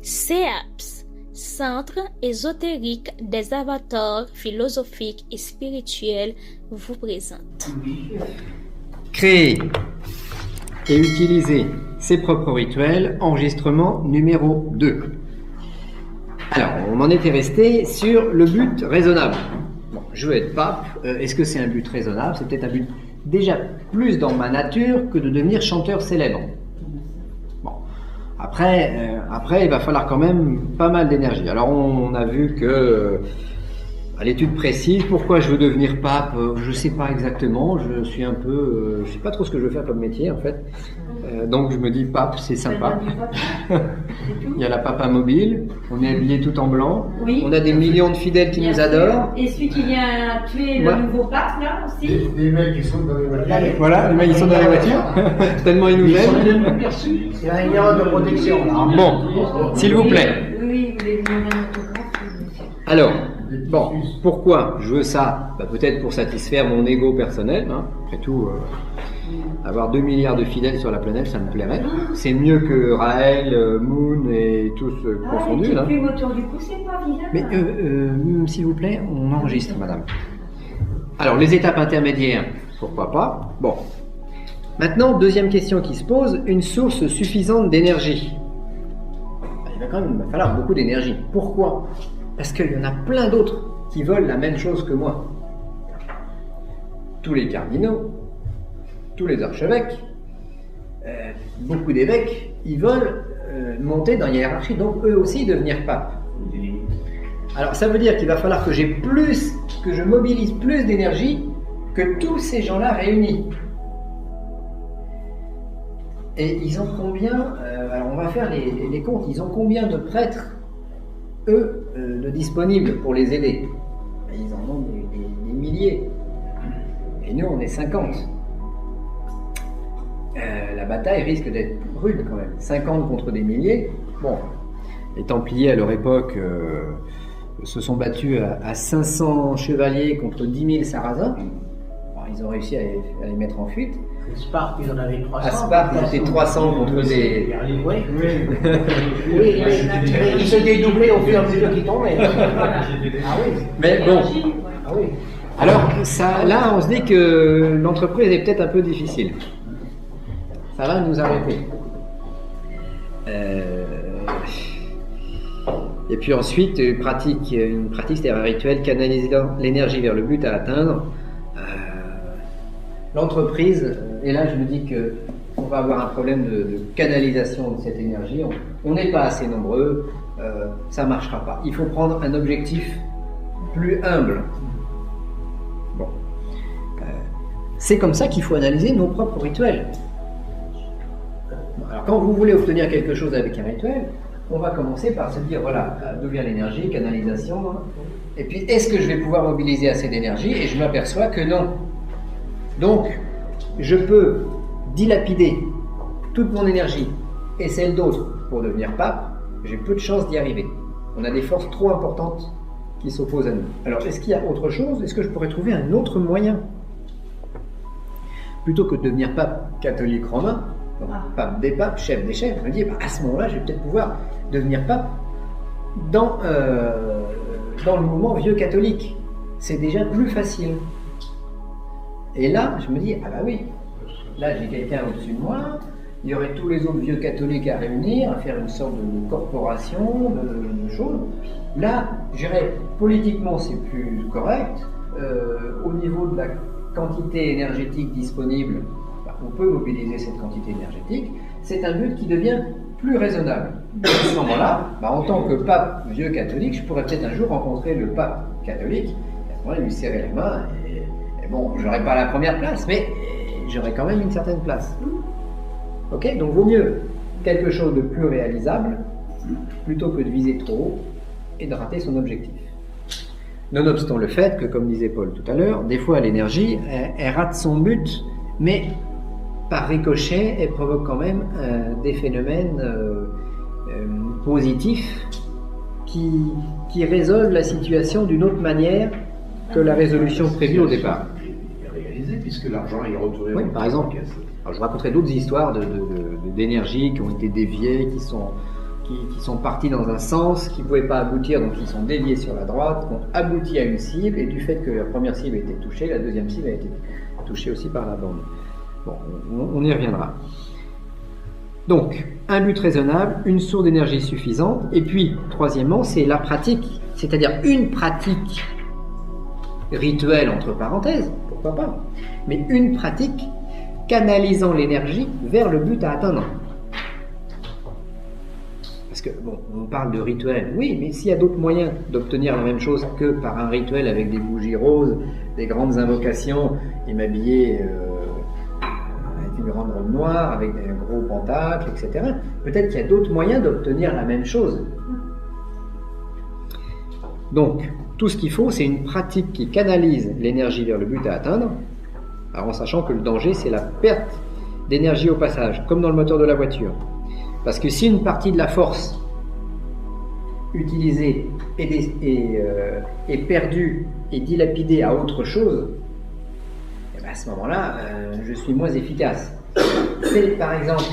CEAPS, Centre ésotérique des avatars philosophiques et spirituels, vous présente. Créer et utiliser ses propres rituels, enregistrement numéro 2. Alors, on en était resté sur le but raisonnable. Bon, je veux être pape, est-ce que c'est un but raisonnable? C'est peut-être un but déjà plus dans ma nature que de devenir chanteur célèbre. Bon, après, il va falloir quand même pas mal d'énergie. Alors, on a vu que à l'étude précise, pourquoi je veux devenir pape, je ne sais pas exactement, je suis un peu, je ne sais pas trop ce que je veux faire comme métier en fait. Donc je me dis pape, c'est sympa. Il y a la papa mobile, on est habillé tout en blanc, oui. On a des millions de fidèles qui nous adorent. Et celui qui vient tuer le nouveau pape là aussi. Les mecs qui sont dans les voitures. Voilà, les mecs qui sont dans les voitures, tellement ils nous aiment. C'est un numéro de protection là. Bon, s'il vous plaît. Oui, vous voulez demander un autographe. Alors, bon, pourquoi je veux ça? Peut-être pour satisfaire mon ego personnel. Hein. Après tout, avoir 2 milliards de fidèles sur la planète, ça me plairait. C'est mieux que Raël, Moon et tous confondus. Là. Plus autour du cou, c'est pas vilain. Mais s'il vous plaît, on enregistre, madame. Alors, les étapes intermédiaires, pourquoi pas? Bon. Maintenant, deuxième question qui se pose, une source suffisante d'énergie. Il va quand même falloir beaucoup d'énergie. Pourquoi? Parce qu'il y en a plein d'autres qui veulent la même chose que moi. Tous les cardinaux, tous les archevêques, beaucoup d'évêques, ils veulent monter dans la hiérarchie, donc eux aussi devenir pape. Alors ça veut dire qu'il va falloir que je mobilise plus d'énergie que tous ces gens-là réunis. Et ils ont combien, alors on va faire les comptes, ils ont combien de prêtres eux, de disponibles pour les aider? Ils en ont des milliers. Et nous, on est 50. La bataille risque d'être rude quand même. 50 contre des milliers. Bon, les Templiers à leur époque se sont battus à 500 chevaliers contre 10 000 sarrasins. Bon, ils ont réussi à les mettre en fuite. Sparte, ils en avaient 300. À Sparte, c'était 300 contre des... Oui, ils se dédoublaient au fur et à mesure qu'ils tombaient. Ah oui. Mais bon. Ah oui. Alors, là, on se dit que l'entreprise est peut-être un peu difficile. Ça va nous arrêter. Et puis ensuite, une pratique, c'est-à-dire un rituel canalisant l'énergie vers le but à atteindre. L'entreprise, et là je me dis qu'on va avoir un problème de canalisation de cette énergie, on n'est pas assez nombreux, ça ne marchera pas. Il faut prendre un objectif plus humble. Bon. C'est comme ça qu'il faut analyser nos propres rituels. Alors quand vous voulez obtenir quelque chose avec un rituel, on va commencer par se dire, voilà, d'où vient l'énergie, canalisation, et puis est-ce que je vais pouvoir mobiliser assez d'énergie? Et je m'aperçois que non. Donc, je peux dilapider toute mon énergie et celle d'autres pour devenir pape, j'ai peu de chances d'y arriver. On a des forces trop importantes qui s'opposent à nous. Alors, est-ce qu'il y a autre chose? Est-ce que je pourrais trouver un autre moyen? Plutôt que de devenir pape catholique romain, donc pape des papes, chef des chefs, je me dis, à ce moment-là, je vais peut-être pouvoir devenir pape dans le mouvement vieux catholique. C'est déjà plus facile. Et là, je me dis, ah bah oui, là j'ai quelqu'un au-dessus de moi, il y aurait tous les autres vieux catholiques à réunir, à faire une sorte de corporation, de choses. Là, je dirais, politiquement c'est plus correct, au niveau de la quantité énergétique disponible, on peut mobiliser cette quantité énergétique, c'est un but qui devient plus raisonnable. À ce moment-là, en tant que pape vieux catholique, je pourrais peut-être un jour rencontrer le pape catholique, et à ce moment-là lui serrer la main, bon, j'aurais pas la première place, mais j'aurais quand même une certaine place. Ok, donc vaut mieux quelque chose de plus réalisable plutôt que de viser trop haut et de rater son objectif. Nonobstant le fait que, comme disait Paul tout à l'heure, des fois l'énergie, elle rate son but, mais par ricochet, elle provoque quand même des phénomènes positifs qui résolvent la situation d'une autre manière que la résolution prévue au départ. Puisque l'argent est retourné. Oui, par exemple. Alors, je raconterai d'autres histoires d'énergie qui ont été déviées, qui qui sont partis dans un sens, qui ne pouvaient pas aboutir, donc ils sont déviés sur la droite, qui ont abouti à une cible, et du fait que la première cible a été touchée, la deuxième cible a été touchée aussi par la bande. Bon, on y reviendra. Donc, un but raisonnable, une source d'énergie suffisante, et puis, troisièmement, c'est la pratique, c'est-à-dire une pratique rituelle, entre parenthèses, pourquoi pas, mais une pratique canalisant l'énergie vers le but à atteindre. Parce que, bon, on parle de rituel, oui, mais s'il y a d'autres moyens d'obtenir la même chose que par un rituel avec des bougies roses, des grandes invocations, et m'habiller avec une grande robe noire, avec des gros pentacles, etc., peut-être qu'il y a d'autres moyens d'obtenir la même chose. Donc, tout ce qu'il faut, c'est une pratique qui canalise l'énergie vers le but à atteindre, alors en sachant que le danger, c'est la perte d'énergie au passage, comme dans le moteur de la voiture. Parce que si une partie de la force utilisée est perdue et dilapidée à autre chose, et bien à ce moment-là, je suis moins efficace. C'est par exemple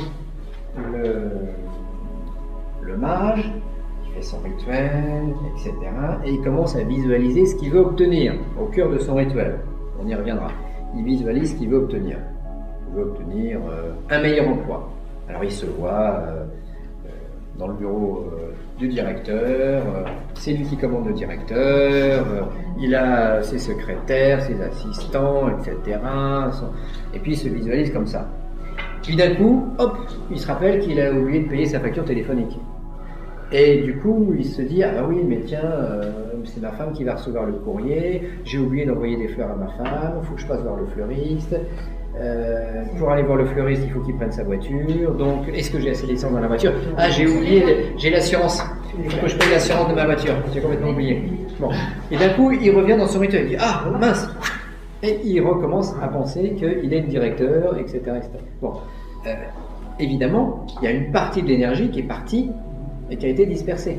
le mage qui fait son rituel, etc. Et il commence à visualiser ce qu'il veut obtenir au cœur de son rituel. On y reviendra. Il visualise ce qu'il veut obtenir. Il veut obtenir un meilleur emploi. Alors il se voit dans le bureau du directeur, c'est lui qui commande le directeur, il a ses secrétaires, ses assistants, etc. Et puis il se visualise comme ça. Puis d'un coup, hop, il se rappelle qu'il a oublié de payer sa facture téléphonique. Et du coup, il se dit, ah bah oui, mais tiens, c'est ma femme qui va recevoir le courrier, j'ai oublié d'envoyer des fleurs à ma femme, il faut que je passe voir le fleuriste. Pour aller voir le fleuriste, il faut qu'il prenne sa voiture. Donc, est-ce que j'ai assez d'essence dans la voiture? Ah, j'ai oublié, j'ai l'assurance. Il faut que je paye l'assurance de ma voiture. J'ai complètement oublié. Bon. Et d'un coup, il revient dans son rituel. Il dit, ah, mince. Et il recommence à penser qu'il est le directeur, etc., etc. Bon. Évidemment, il y a une partie de l'énergie qui est partie et qui a été dispersée.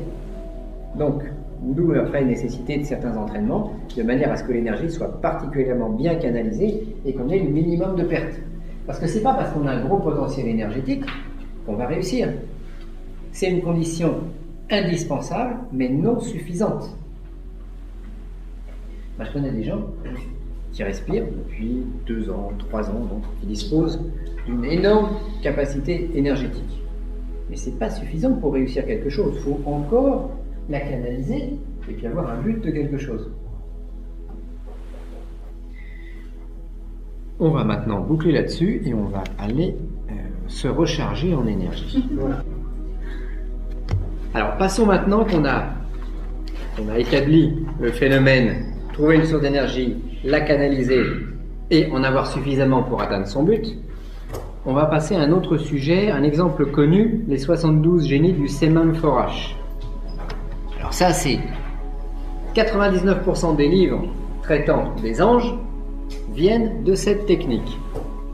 Donc, d'où après la nécessité de certains entraînements, de manière à ce que l'énergie soit particulièrement bien canalisée et qu'on ait le minimum de pertes. Parce que c'est pas parce qu'on a un gros potentiel énergétique qu'on va réussir. C'est une condition indispensable, mais non suffisante. Moi, je connais des gens qui respirent depuis 2 ans, 3 ans, donc qui disposent d'une énorme capacité énergétique. Mais c'est pas suffisant pour réussir quelque chose. Il faut encore la canaliser et puis avoir un but de quelque chose. On va maintenant boucler là-dessus et on va aller se recharger en énergie. Voilà. Alors passons maintenant qu'on a établi le phénomène, trouver une source d'énergie, la canaliser et en avoir suffisamment pour atteindre son but. On va passer à un autre sujet, un exemple connu, les 72 génies du Seman Forash. Alors ça, c'est 99% des livres traitant des anges viennent de cette technique.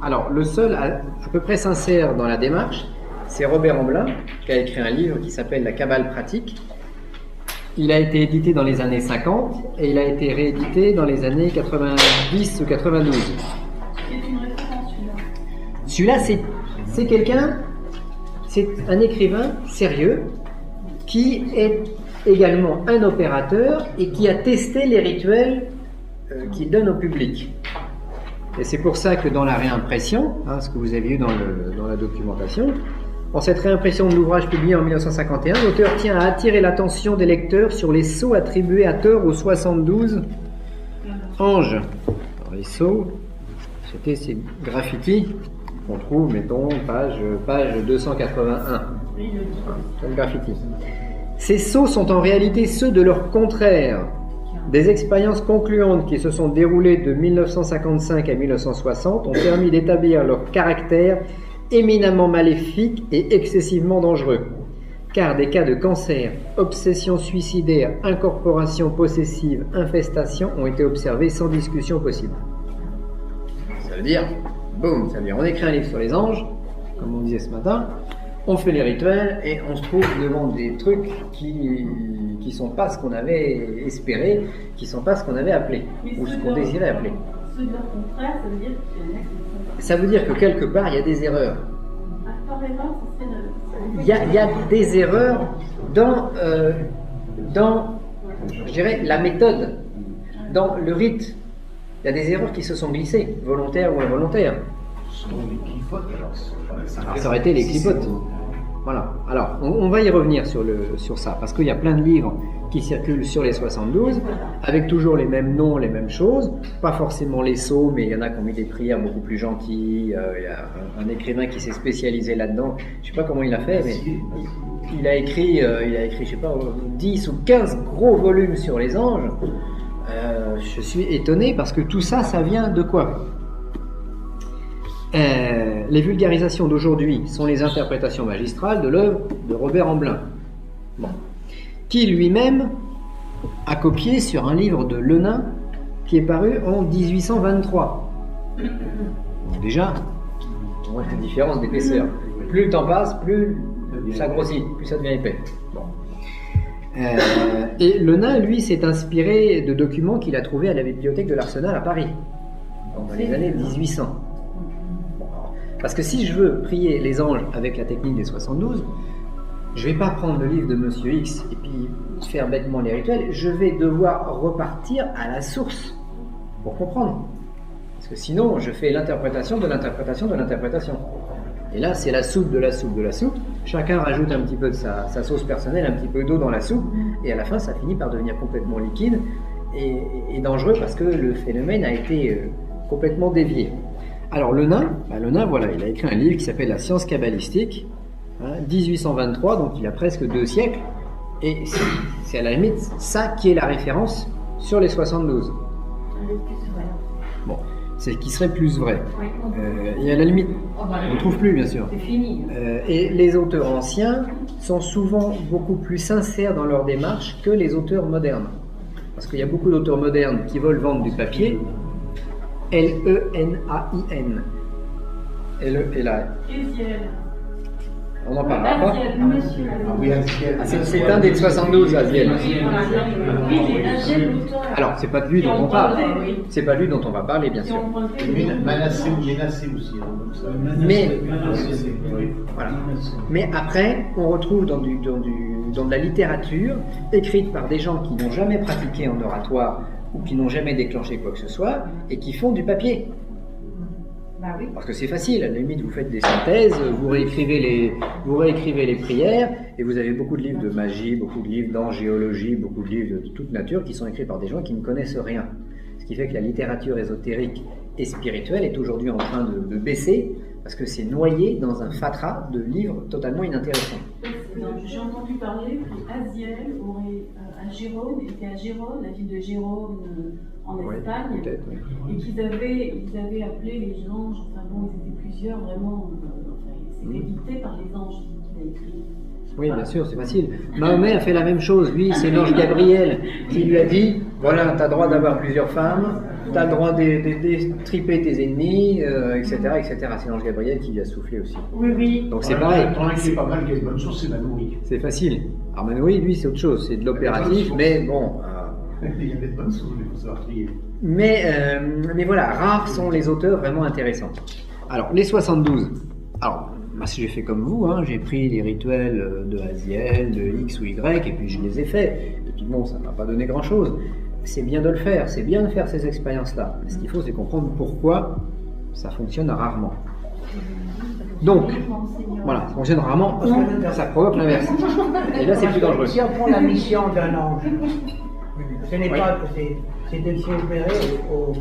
Alors le seul à peu près sincère dans la démarche, c'est Robert Amblin, qui a écrit un livre qui s'appelle La Kabbale pratique. Il a été édité dans les années 50 et il a été réédité dans les années 90 ou 92. C'est une référence, Celui-là, c'est quelqu'un, c'est un écrivain sérieux qui est également un opérateur et qui a testé les rituels qu'il donne au public. Et c'est pour ça que dans la réimpression, ce que vous avez eu dans la documentation, en cette réimpression de l'ouvrage publié en 1951, l'auteur tient à attirer l'attention des lecteurs sur les sceaux attribués à tort aux 72 anges. Alors, les sceaux, c'était ces graffitis qu'on trouve, mettons, page 281. C'est le graffiti. Ces sceaux sont en réalité ceux de leurs confrères. Des expériences concluantes qui se sont déroulées de 1955 à 1960 ont permis d'établir leur caractère éminemment maléfique et excessivement dangereux. Car des cas de cancer, obsession suicidaire, incorporation possessive, infestation ont été observés sans discussion possible. Ça veut dire, boum, ça veut dire on écrit un livre sur les anges, comme on disait ce matin, on fait les rituels et on se trouve devant des trucs qui sont pas ce qu'on avait espéré, qui sont pas ce qu'on avait appelé, ou ce qu'on désirait appeler. Ceux de leur contraire, ça veut dire que Ça veut dire que quelque part, il y a des erreurs. apparemment, c'est il y a des erreurs dans, je dirais, la méthode, dans le rite. Il y a des erreurs qui se sont glissées, volontaires ou involontaires. Alors ça aurait été les clipotes. Voilà. Alors, on va y revenir sur ça, parce qu'il y a plein de livres qui circulent sur les 72, avec toujours les mêmes noms, les mêmes choses, pas forcément les sceaux, mais il y en a qui ont mis des prières beaucoup plus gentilles, il y a un écrivain qui s'est spécialisé là-dedans, je sais pas comment il a fait, mais il a écrit, je sais pas, 10 ou 15 gros volumes sur les anges. Je suis étonné, parce que tout ça, ça vient de quoi ? Les vulgarisations d'aujourd'hui sont les interprétations magistrales de l'œuvre de Robert Amblin, qui lui-même a copié sur un livre de Lenain qui est paru en 1823. Donc déjà, on voit la différence d'épaisseur. Plus le temps passe, plus ça grossit, plus ça devient épais. Et Lenain, lui, s'est inspiré de documents qu'il a trouvés à la bibliothèque de l'Arsenal à Paris, dans les années 1800. Parce que si je veux prier les anges avec la technique des 72, je ne vais pas prendre le livre de Monsieur X et puis faire bêtement les rituels, je vais devoir repartir à la source pour comprendre. Parce que sinon, je fais l'interprétation de l'interprétation de l'interprétation. Et là, c'est la soupe de la soupe de la soupe. Chacun rajoute un petit peu de sa sauce personnelle, un petit peu d'eau dans la soupe, et à la fin, ça finit par devenir complètement liquide et dangereux parce que le phénomène a été complètement dévié. Alors Lenain, voilà, il a écrit un livre qui s'appelle La science kabbalistique, 1823, donc il y a presque 2 siècles, et c'est à la limite ça qui est la référence sur les 72. Bon, c'est ce qui serait plus vrai. Et à la limite, on ne trouve plus bien sûr. C'est fini. Et les auteurs anciens sont souvent beaucoup plus sincères dans leur démarche que les auteurs modernes. Parce qu'il y a beaucoup d'auteurs modernes qui veulent vendre du papier, L-E-N-A-I-N. L-E-L-A. On en parlera pas. C'est un des 72, Aziel. Alors, c'est pas de lui dont on parle. C'est pas lui dont on va parler, bien sûr. Manassé aussi. Voilà. Mais après, on retrouve dans de la littérature écrite par des gens qui n'ont jamais pratiqué en oratoire ou qui n'ont jamais déclenché quoi que ce soit et qui font du papier. Bah oui. Parce que c'est facile, à la limite vous faites des synthèses, vous réécrivez les prières, et vous avez beaucoup de livres de magie, beaucoup de livres d'angéologie, beaucoup de livres de toute nature qui sont écrits par des gens qui ne connaissent rien. Ce qui fait que la littérature ésotérique et spirituelle est aujourd'hui en train de baisser, parce que c'est noyé dans un fatras de livres totalement inintéressants. J'ai entendu parler qu'Aziel aurait à Gérone, était à Gérone, la ville de Gérone en Espagne, et qu'ils avaient appelé les anges, enfin bon, ils étaient plusieurs vraiment, c'était dicté par les anges qu'il a écrit. Oui, bien sûr, c'est facile. Mahomet a fait la même chose. Lui, c'est l'ange Gabriel qui lui a dit, voilà, tu as le droit d'avoir plusieurs femmes, tu as le droit de triper tes ennemis, etc., etc. C'est l'ange Gabriel qui lui a soufflé aussi. Oui. Donc c'est pareil. C'est pas mal, il y a une bonne chose, c'est Manoury. C'est facile. Alors Manoury, lui, c'est autre chose. C'est de l'opératif, mais bon... Il y avait de bonnes choses, il faut savoir trier. Mais voilà, rares sont les auteurs vraiment intéressants. Alors, les 72. Alors, moi, si j'ai fait comme vous, j'ai pris les rituels de Aziel, de X ou Y, et puis je les ai faits. Et puis bon, ça ne m'a pas donné grand-chose. C'est bien de le faire, c'est bien de faire ces expériences-là. Mais ce qu'il faut, c'est comprendre pourquoi ça fonctionne rarement. Donc, voilà, ça fonctionne rarement ou ça provoque l'inverse. Et là, c'est plus dangereux. Si on prend la mission d'un ange, ce n'est pas, c'est de s'opérer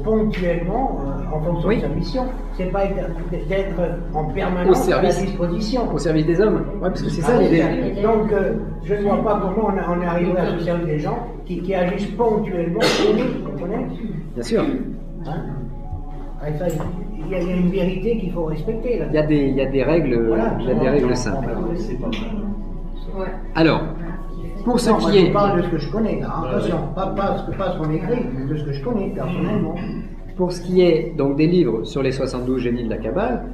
ponctuellement en fonction de sa mission. C'est pas d'être en permanence à disposition. Au service des hommes. Ouais, parce que c'est ça l'idée. Donc, je ne vois pas comment on est arrivé à se servir des gens qui agissent ponctuellement. Vous comprenez ? Bien sûr. Il y a une vérité qu'il faut respecter. Là. Il y a des règles, voilà, il y a des règles simples. Ouais. Alors, pour ce qui est... Je parle de ce que je connais, attention, pas ce qu'on écrit, mais de ce que je connais personnellement. Pour ce qui est donc des livres sur les 72 génies de la Kabbale,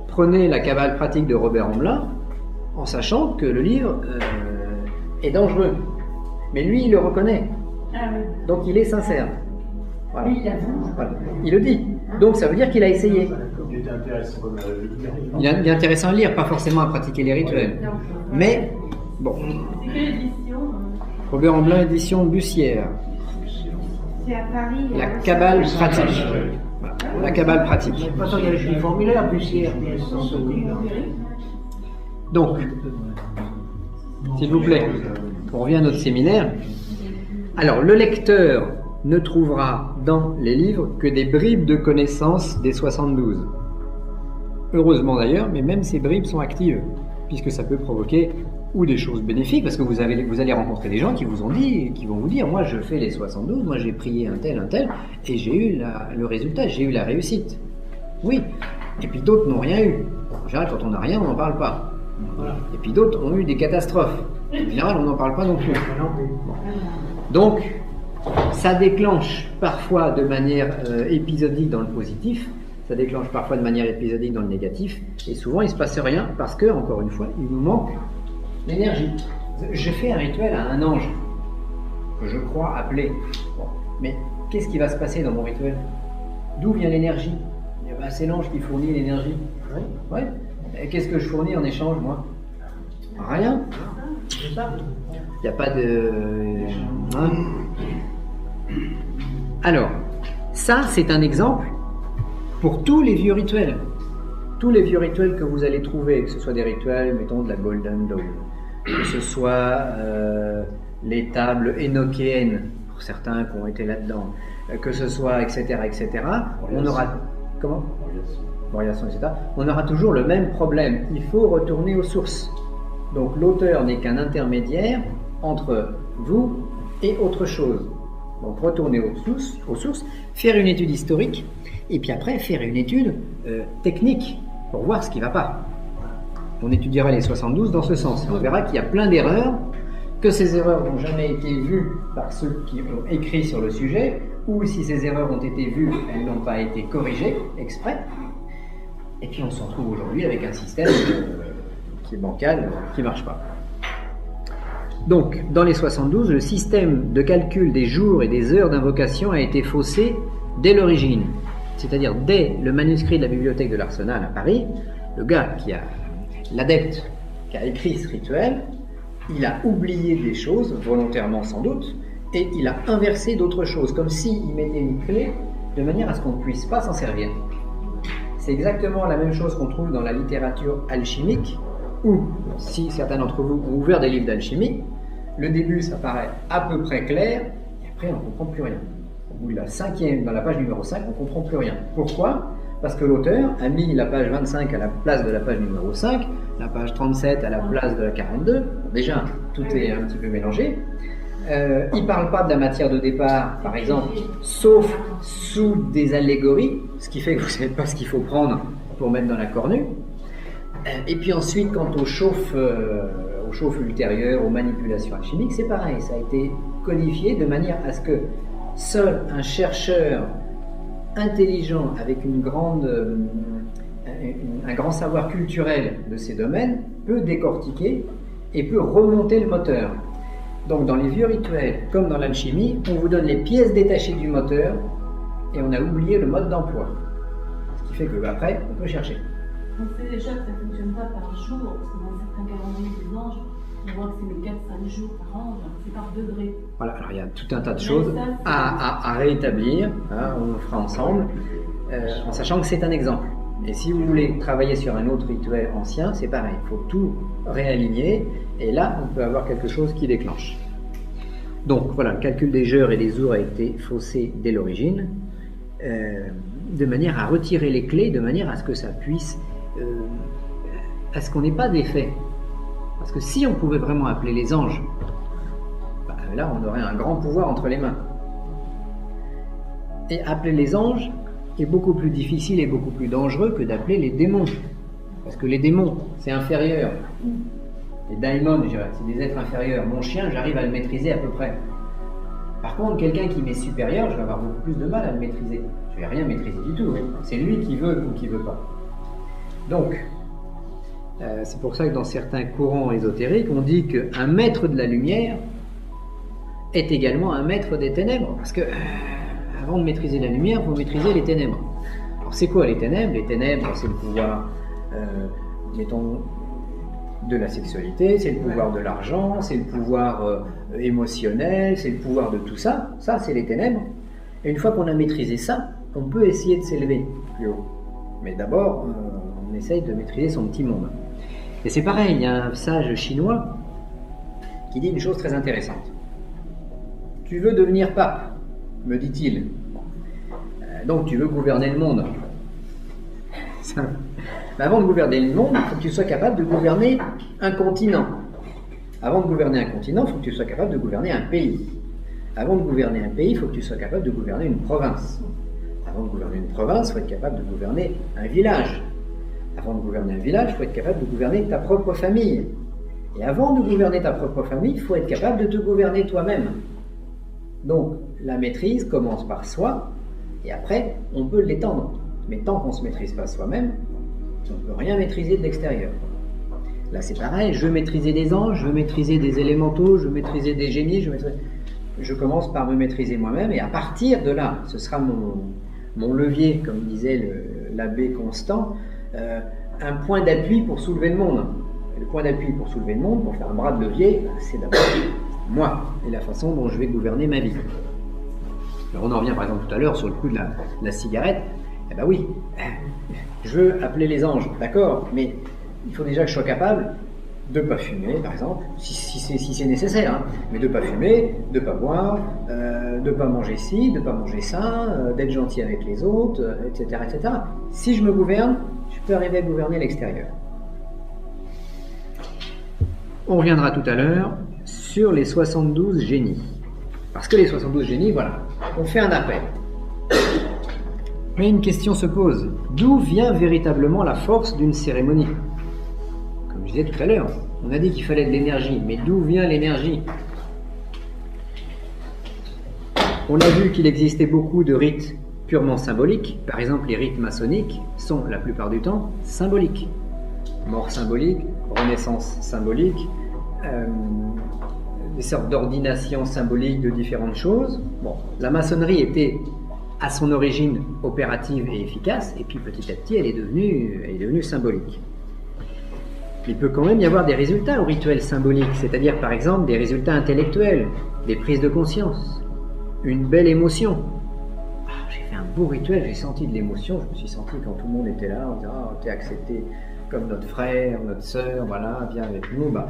prenez la Kabbale pratique de Robert Amblin, en sachant que le livre est dangereux. Mais lui, il le reconnaît. Ah oui. Donc il est sincère. Voilà. Lui, il avoue. Voilà. Il le dit. Donc ça veut dire qu'il a essayé. Il était intéressant comme Il est intéressant à lire, pas forcément à pratiquer les rituels. Mais, bon. C'est quelle édition Robert Amblin, édition Bussière. C'est à Paris. La Kabbale pratique. Voilà. La Kabbale pratique. De toute façon, il y a les formulaires Bussière. Donc, s'il vous plaît, on revient à notre séminaire. Alors, le lecteur ne trouvera dans les livres que des bribes de connaissances des 72. Heureusement d'ailleurs, mais même ces bribes sont actives, puisque ça peut provoquer ou des choses bénéfiques, parce que vous allez rencontrer des gens qui vous ont dit, qui vont vous dire, moi je fais les 72, moi j'ai prié un tel, et j'ai eu le résultat, j'ai eu la réussite. Oui, et puis d'autres n'ont rien eu. En général, quand on n'a rien, on n'en parle pas. Voilà. Et puis d'autres ont eu des catastrophes. En général, on n'en parle pas non plus. Bon. Donc, ça déclenche parfois de manière épisodique dans le positif, ça déclenche parfois de manière épisodique dans le négatif, et souvent il ne se passe rien parce que, encore une fois, il nous manque l'énergie. Je fais un rituel à un ange que je crois appeler. Bon. Mais qu'est-ce qui va se passer dans mon rituel? D'où vient l'énergie? C'est l'ange qui fournit l'énergie. Oui. Ouais. Qu'est-ce que je fournis en échange, moi? Rien. Il n'y a pas de... Hein? Alors, ça c'est un exemple pour tous les vieux rituels. Tous les vieux rituels que vous allez trouver, que ce soit des rituels, mettons, de la Golden Dawn, que ce soit les tables énochéennes, pour certains qui ont été là-dedans, que ce soit, etc., on aura... Comment? Variation, etc. On aura toujours le même problème. Il faut retourner aux sources. Donc l'auteur n'est qu'un intermédiaire entre vous et autre chose. Donc retourner aux sources, faire une étude historique, et puis après faire une étude technique pour voir ce qui ne va pas. On étudiera les 72 dans ce sens. Et on verra qu'il y a plein d'erreurs, que ces erreurs n'ont jamais été vues par ceux qui ont écrit sur le sujet, ou si ces erreurs ont été vues, elles n'ont pas été corrigées exprès. Et puis on se retrouve aujourd'hui avec un système qui est bancal, qui ne marche pas. Donc, dans les 72, le système de calcul des jours et des heures d'invocation a été faussé dès l'origine. C'est-à-dire dès le manuscrit de la bibliothèque de l'Arsenal à Paris, le gars l'adepte qui a écrit ce rituel, il a oublié des choses, volontairement sans doute, et il a inversé d'autres choses, comme s'il mettait une clé de manière à ce qu'on ne puisse pas s'en servir. C'est exactement la même chose qu'on trouve dans la littérature alchimique, où, si certains d'entre vous ont ouvert des livres d'alchimie, le début ça paraît à peu près clair, et après on ne comprend plus rien. Au bout de dans la page numéro 5, on ne comprend plus rien. Pourquoi? Parce que l'auteur a mis la page 25 à la place de la page numéro 5, la page 37 à la place de la 42. Bon, déjà, tout est un petit peu mélangé. Il ne parle pas de la matière de départ, par exemple, sauf sous des allégories, ce qui fait que vous ne savez pas ce qu'il faut prendre pour mettre dans la cornue. Et puis ensuite, quant aux chauffes ultérieures, aux manipulations alchimiques, c'est pareil, ça a été codifié de manière à ce que seul un chercheur intelligent avec un grand savoir culturel de ces domaines peut décortiquer et peut remonter le moteur. Donc dans les vieux rituels, comme dans l'alchimie, on vous donne les pièces détachées du moteur et on a oublié le mode d'emploi. Ce qui fait qu'après, on peut chercher. On sait déjà que ça ne fonctionne pas par jour, parce que dans certains calendriers des anges, on voit que c'est le 4-5 jours par ange, c'est par degré. Voilà, alors il y a tout un tas de choses à rétablir, hein, on le fera ensemble, en sachant que c'est un exemple. Et si vous voulez travailler sur un autre rituel ancien, c'est pareil, il faut tout réaligner, et là, on peut avoir quelque chose qui déclenche. Donc voilà, le calcul des heures et des jours a été faussé dès l'origine, de manière à retirer les clés, de manière à ce que ça puisse, à ce qu'on n'ait pas d'effet. Parce que si on pouvait vraiment appeler les anges, là on aurait un grand pouvoir entre les mains. Et appeler les anges est beaucoup plus difficile et beaucoup plus dangereux que d'appeler les démons. Parce que les démons, c'est inférieur. Les daimons, c'est des êtres inférieurs. Mon chien, j'arrive à le maîtriser à peu près. Par contre, quelqu'un qui m'est supérieur, je vais avoir beaucoup plus de mal à le maîtriser. Je ne vais rien maîtriser du tout. C'est lui qui veut ou qui ne veut pas. Donc, c'est pour ça que dans certains courants ésotériques, on dit qu'un maître de la lumière est également un maître des ténèbres. Parce que avant de maîtriser la lumière, il faut maîtriser les ténèbres. Alors c'est quoi les ténèbres? Les ténèbres, c'est le pouvoir, mettons, de la sexualité, c'est le pouvoir de l'argent, c'est le pouvoir émotionnel, c'est le pouvoir de tout ça. Ça, c'est les ténèbres. Et une fois qu'on a maîtrisé ça, on peut essayer de s'élever plus haut. Mais d'abord, on essaye de maîtriser son petit monde. Et c'est pareil, il y a un sage chinois qui dit une chose très intéressante. Tu veux devenir pape, me dit-il. Donc tu veux gouverner le monde. Mais avant de gouverner le monde, il faut que tu sois capable de gouverner un continent. Avant de gouverner un continent, il faut que tu sois capable de gouverner un pays. Avant de gouverner un pays, il faut que tu sois capable de gouverner une province. Avant de gouverner une province, il faut être capable de gouverner un village. Avant de gouverner un village, il faut être capable de gouverner ta propre famille. Et avant de gouverner ta propre famille, il faut être capable de te gouverner toi-même. Donc, la maîtrise commence par soi, et après, on peut l'étendre. Mais tant qu'on ne se maîtrise pas soi-même, on ne peut rien maîtriser de l'extérieur. Là, c'est pareil, je veux maîtriser des anges, je veux maîtriser des élémentaux, je veux maîtriser des génies, je commence par me maîtriser moi-même, et à partir de là, ce sera mon levier, comme disait l'abbé Constant, un point d'appui pour soulever le monde. Et le point d'appui pour soulever le monde, pour faire un bras de levier, c'est d'abord moi, et la façon dont je vais gouverner ma vie. Alors on en revient par exemple tout à l'heure sur le coup de la cigarette. Eh ben oui, je veux appeler les anges, d'accord, mais il faut déjà que je sois capable de ne pas fumer, par exemple, si c'est nécessaire, hein, mais de ne pas fumer, de ne pas boire, de ne pas manger ci, de ne pas manger ça, d'être gentil avec les autres, etc., etc. Si je me gouverne, je peux arriver à gouverner l'extérieur. On reviendra tout à l'heure sur les 72 génies. Parce que les 72 génies, voilà, on fait un appel. Mais une question se pose. D'où vient véritablement la force d'une cérémonie? Comme je disais tout à l'heure, on a dit qu'il fallait de l'énergie, mais d'où vient l'énergie? On a vu qu'il existait beaucoup de rites purement symboliques. Par exemple, les rites maçonniques sont, la plupart du temps, symboliques. Mort symbolique, renaissance symbolique, des sortes d'ordinations symboliques de différentes choses. Bon, la maçonnerie était à son origine opérative et efficace, et puis petit à petit elle est devenue symbolique. Il peut quand même y avoir des résultats au rituel symbolique, c'est-à-dire par exemple des résultats intellectuels, des prises de conscience, une belle émotion. J'ai fait un beau rituel, j'ai senti de l'émotion, je me suis senti quand tout le monde était là, on disait t'es accepté comme notre frère, notre sœur, voilà, viens avec nous, ça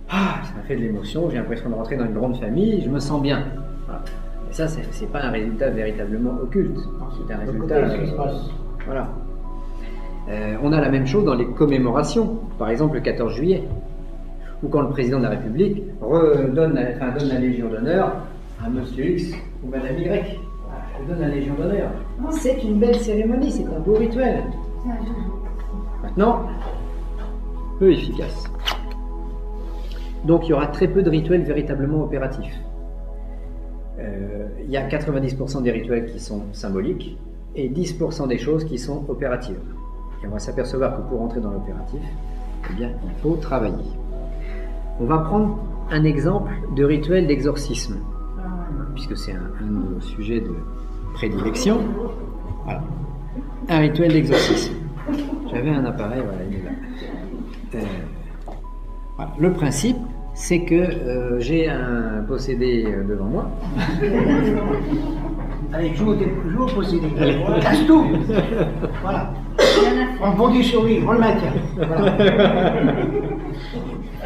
m'a fait de l'émotion, j'ai l'impression de rentrer dans une grande famille, je me sens bien. Voilà. Et ça, c'est pas un résultat véritablement occulte, c'est un résultat... Voilà. On a la même chose dans les commémorations, par exemple le 14 juillet, ou quand le président de la République donne la Légion d'honneur à Monsieur X ou Madame Y. Je donne la Légion d'honneur. C'est une belle cérémonie, c'est un beau rituel. Maintenant, peu efficace. Donc il y aura très peu de rituels véritablement opératifs. Il y a 90% des rituels qui sont symboliques et 10% des choses qui sont opératives. Et on va s'apercevoir que pour entrer dans l'opératif, eh bien, il faut travailler. On va prendre un exemple de rituel d'exorcisme, puisque c'est un de nos sujets de prédilection. Voilà. Un rituel d'exorcisme. J'avais un appareil, voilà, il est là. Voilà. Le principe, c'est que j'ai un possédé devant moi. Allez, joue au possédé. Casse tout. Voilà. On bondit sur lui, on le maintient. Voilà.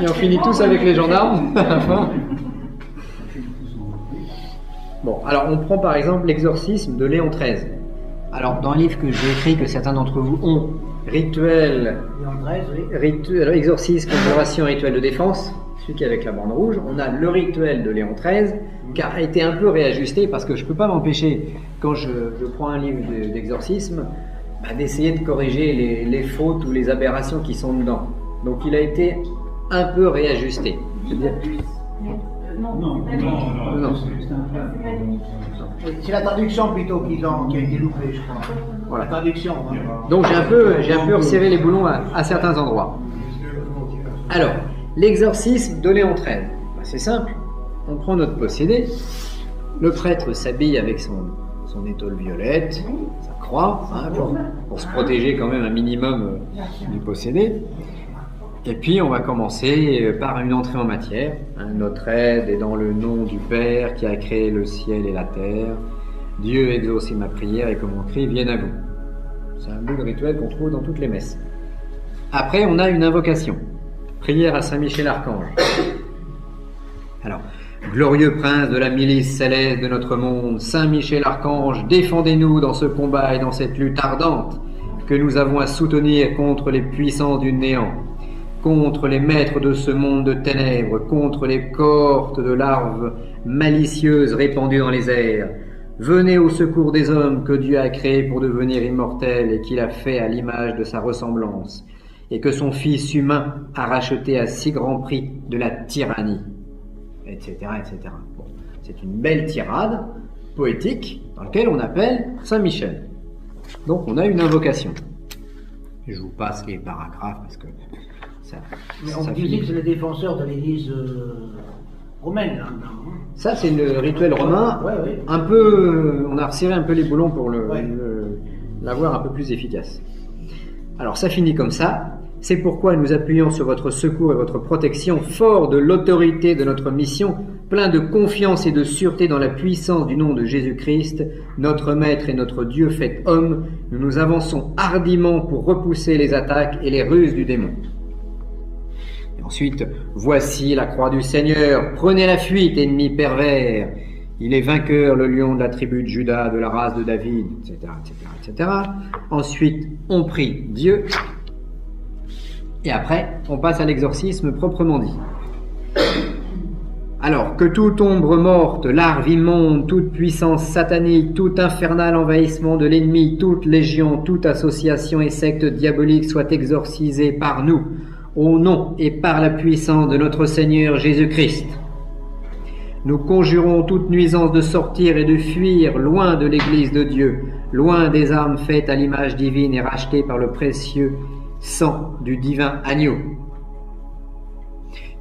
Et on finit tous avec les gendarmes à la fin. Bon, alors on prend par exemple l'exorcisme de Léon XIII. Alors, dans un livre que j'ai écrit, que certains d'entre vous ont, Rituel, alors, exorcisme, conjuration, rituel de défense, celui qui est avec la bande rouge, on a le rituel de Léon XIII, qui a été un peu réajusté, parce que je ne peux pas m'empêcher, quand je prends un livre d'exorcisme, d'essayer de corriger les fautes ou les aberrations qui sont dedans. Donc il a été un peu réajusté. C'est-à-dire... Non. C'est la traduction plutôt qui a été loupée, je crois. Voilà. La traduction. Hein. Donc j'ai un peu resserré les boulons à certains endroits. Alors, l'exorcisme de Léon XIII. C'est simple. On prend notre possédé, le prêtre s'habille avec son étole violette, sa croix, hein, pour se protéger quand même un minimum du possédé. Et puis on va commencer par une entrée en matière. Hein, notre aide est dans le nom du Père qui a créé le ciel et la terre. Dieu exauce ma prière et que mon cri vienne à vous. C'est un bout de rituel qu'on trouve dans toutes les messes. Après, on a une invocation. Prière à Saint Michel Archange. Alors, glorieux prince de la milice céleste de notre monde, Saint Michel Archange, défendez-nous dans ce combat et dans cette lutte ardente que nous avons à soutenir contre les puissances du néant, contre les maîtres de ce monde de ténèbres, contre les cohortes de larves malicieuses répandues dans les airs. Venez au secours des hommes que Dieu a créés pour devenir immortels et qu'il a fait à l'image de sa ressemblance, et que son Fils humain a racheté à si grand prix de la tyrannie, etc. etc. Bon, c'est une belle tirade poétique dans laquelle on appelle Saint Michel. Donc on a une invocation. Je vous passe les paragraphes parce que ça... Mais on disait que c'est le défenseur de l'Église romaine, là, non? Ça, c'est le rituel romain. Ouais. Un peu, on a resserré un peu les boulons pour l'avoir un peu plus efficace. Alors, ça finit comme ça. C'est pourquoi nous appuyons sur votre secours et votre protection, fort de l'autorité de notre mission, plein de confiance et de sûreté dans la puissance du nom de Jésus-Christ, notre Maître et notre Dieu fait homme. Nous nous avançons hardiment pour repousser les attaques et les ruses du démon. Ensuite, voici la croix du Seigneur, prenez la fuite, ennemis pervers. Il est vainqueur, le lion de la tribu de Juda, de la race de David, etc., etc., etc. Ensuite, on prie Dieu. Et après, on passe à l'exorcisme proprement dit. Alors, que toute ombre morte, larve immonde, toute puissance satanique, tout infernal envahissement de l'ennemi, toute légion, toute association et secte diabolique soit exorcisée par nous, au nom et par la puissance de notre Seigneur Jésus-Christ. Nous conjurons toute nuisance de sortir et de fuir loin de l'Église de Dieu, loin des âmes faites à l'image divine et rachetées par le précieux sang du divin agneau.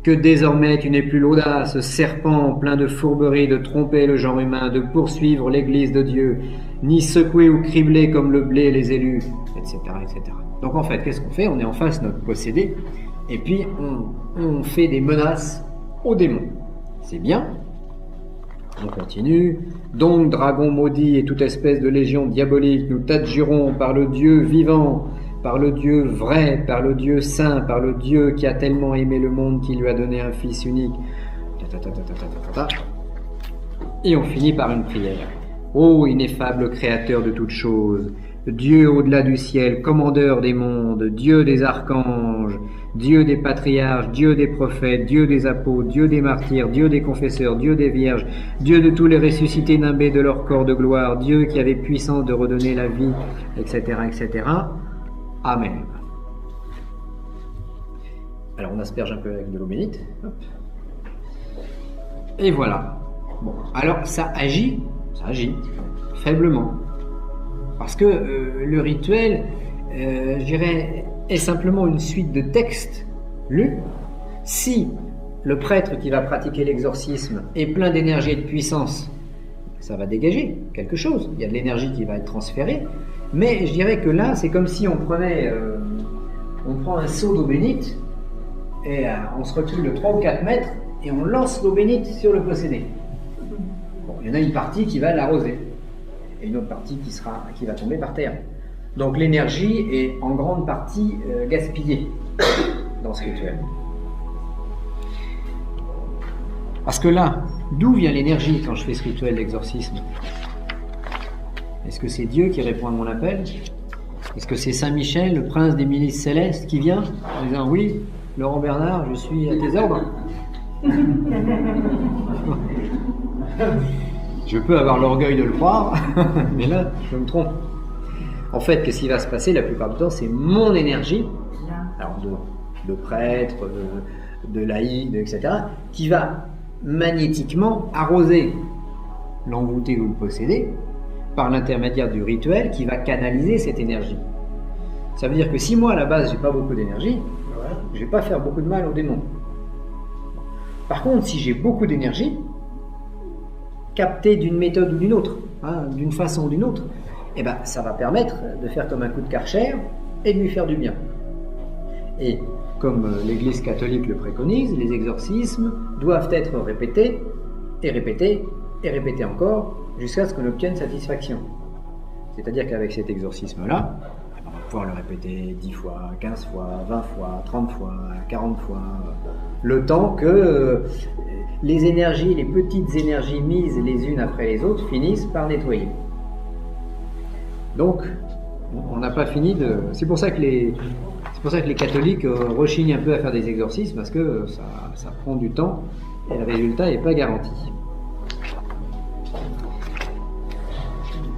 Que désormais tu n'aies plus l'audace, serpent plein de fourberie, de tromper le genre humain, de poursuivre l'Église de Dieu, ni secouer ou cribler comme le blé les élus, etc., etc. Donc en fait, qu'est-ce qu'on fait? On est en face de notre possédé, et puis on fait des menaces aux démons. C'est bien. On continue. Donc, dragon maudit et toute espèce de légion diabolique, nous t'adjurons par le Dieu vivant, par le Dieu vrai, par le Dieu saint, par le Dieu qui a tellement aimé le monde qu'il lui a donné un Fils unique. Et on finit par une prière. Ô ineffable créateur de toutes choses, Dieu au-delà du ciel, commandeur des mondes, Dieu des archanges, Dieu des patriarches, Dieu des prophètes, Dieu des apôtres, Dieu des martyrs, Dieu des confesseurs, Dieu des vierges, Dieu de tous les ressuscités nimbés de leur corps de gloire, Dieu qui avait puissance de redonner la vie, etc., etc. Amen. Alors on asperge un peu avec de l'eau bénite. Hop. Et voilà. Bon, alors ça agit faiblement. Parce que le rituel, je dirais, est simplement une suite de textes lus. Si le prêtre qui va pratiquer l'exorcisme est plein d'énergie et de puissance, ça va dégager quelque chose. Il y a de l'énergie qui va être transférée. Mais je dirais que là, c'est comme si on prend un seau d'eau bénite et on se recule de 3 ou 4 mètres et on lance l'eau bénite sur le possédé. Bon, il y en a une partie qui va l'arroser et une autre partie qui va tomber par terre. Donc l'énergie est en grande partie gaspillée dans ce rituel. Parce que là, d'où vient l'énergie quand je fais ce rituel d'exorcisme? Est-ce que c'est Dieu qui répond à mon appel? Est-ce que c'est Saint Michel, le prince des milices célestes, qui vient en disant « Oui, Laurent Bernard, je suis à tes ordres ». Je peux avoir l'orgueil de le croire, mais là, je me trompe. En fait, qu'est-ce qui va se passer la plupart du temps? C'est mon énergie, alors de prêtre, de laïc, etc., qui va magnétiquement arroser l'envoûté ou le possédé par l'intermédiaire du rituel qui va canaliser cette énergie. Ça veut dire que si moi, à la base, j'ai pas beaucoup d'énergie, je vais pas faire beaucoup de mal aux démons. Par contre, si j'ai beaucoup d'énergie, capté d'une méthode ou d'une autre, hein, d'une façon ou d'une autre, eh ben, ça va permettre de faire comme un coup de Karcher et de lui faire du bien. Et comme l'Église catholique le préconise, les exorcismes doivent être répétés et répétés et répétés encore jusqu'à ce qu'on obtienne satisfaction. C'est-à-dire qu'avec cet exorcisme-là, on va pouvoir le répéter 10 fois, 15 fois, 20 fois, 30 fois, 40 fois, le temps que les énergies, les petites énergies mises les unes après les autres finissent par nettoyer. Donc, on n'a pas fini de... C'est pour ça que les catholiques rechignent un peu à faire des exorcismes, parce que ça prend du temps et le résultat n'est pas garanti.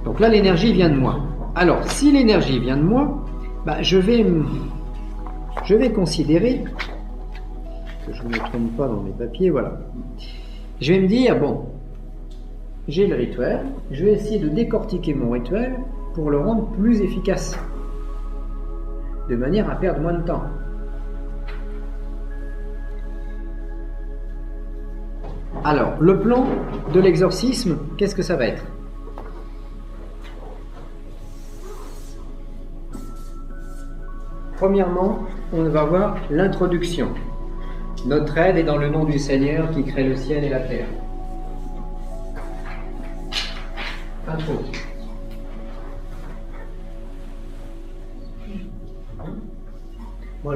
Donc là, l'énergie vient de moi. Alors, si l'énergie vient de moi, bah, je vais considérer que je ne me trompe pas dans mes papiers, voilà. Je vais me dire, bon, j'ai le rituel, je vais essayer de décortiquer mon rituel pour le rendre plus efficace, de manière à perdre moins de temps. Alors, le plan de l'exorcisme, qu'est-ce que ça va être ? Premièrement, on va voir l'introduction. Notre aide est dans le nom du Seigneur qui crée le ciel et la terre. Intro. Moi,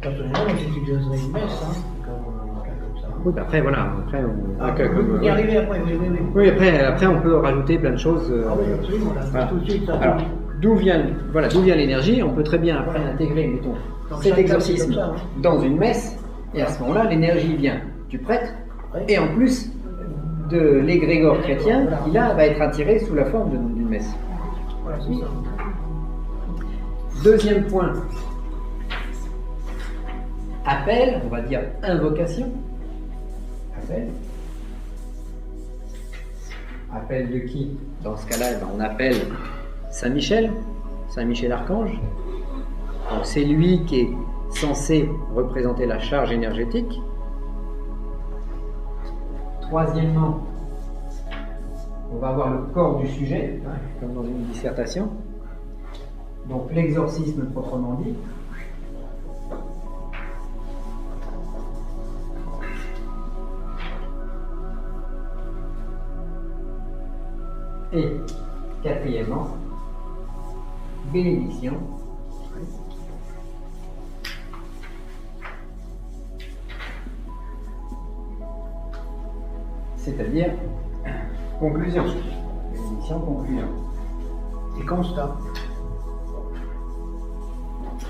personnellement, j'utiliserais une messe, hein, comme ça. Oui, après, voilà. Après, on y arriver après, oui. Oui, après, on peut rajouter plein de choses. Ah oui, absolument. Voilà. Tout de suite, ça. Alors, d'où vient l'énergie? On peut très bien après intégrer, mettons, cet exorcisme ça, hein. dans une messe, et à ce moment-là, l'énergie vient du prêtre, et en plus de l'égrégore chrétien, qui là va être attiré sous la forme d'une messe. Voilà, c'est ça. Deuxième point, appel, on va dire invocation. Appel. Appel de qui? Dans ce cas-là, on appelle Saint-Michel Archange. Donc c'est lui qui est censé représenter la charge énergétique. Troisièmement, on va avoir le corps du sujet, hein, comme dans une dissertation. Donc l'exorcisme proprement dit. Et quatrièmement, bénédiction. C'est-à-dire conclusion. Bénédiction, conclusion. Et constat.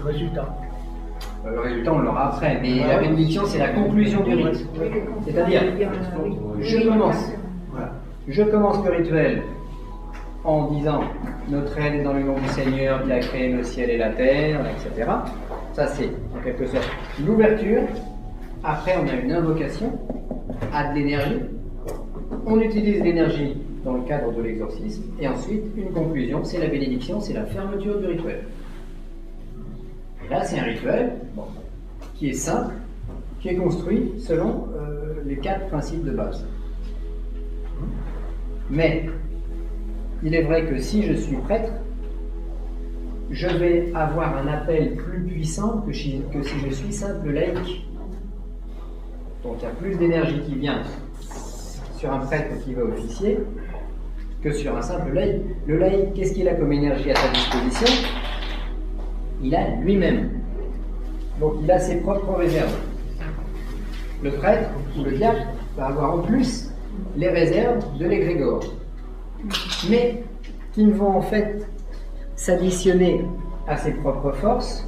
Résultat. Le résultat, on l'aura après, mais la bénédiction, c'est la conclusion du rite. C'est-à-dire, je commence le rituel en disant notre aide est dans le nom du Seigneur qui a créé le ciel et la terre, etc. Ça, c'est en quelque sorte l'ouverture. Après, on a une invocation à de l'énergie. On utilise l'énergie dans le cadre de l'exorcisme. Et ensuite, une conclusion, c'est la bénédiction, c'est la fermeture du rituel. Et là, c'est un rituel qui est simple, qui est construit selon les 4 principes de base. Mais il est vrai que si je suis prêtre, je vais avoir un appel plus puissant que si je suis simple laïc. Donc il y a plus d'énergie qui vient sur un prêtre qui va officier que sur un simple laïc. Le laïc, qu'est-ce qu'il a comme énergie à sa disposition? Il a lui-même. Donc il a ses propres réserves. Le prêtre ou le diacre va avoir en plus les réserves de l'égrégore, mais qui ne vont en fait s'additionner à ses propres forces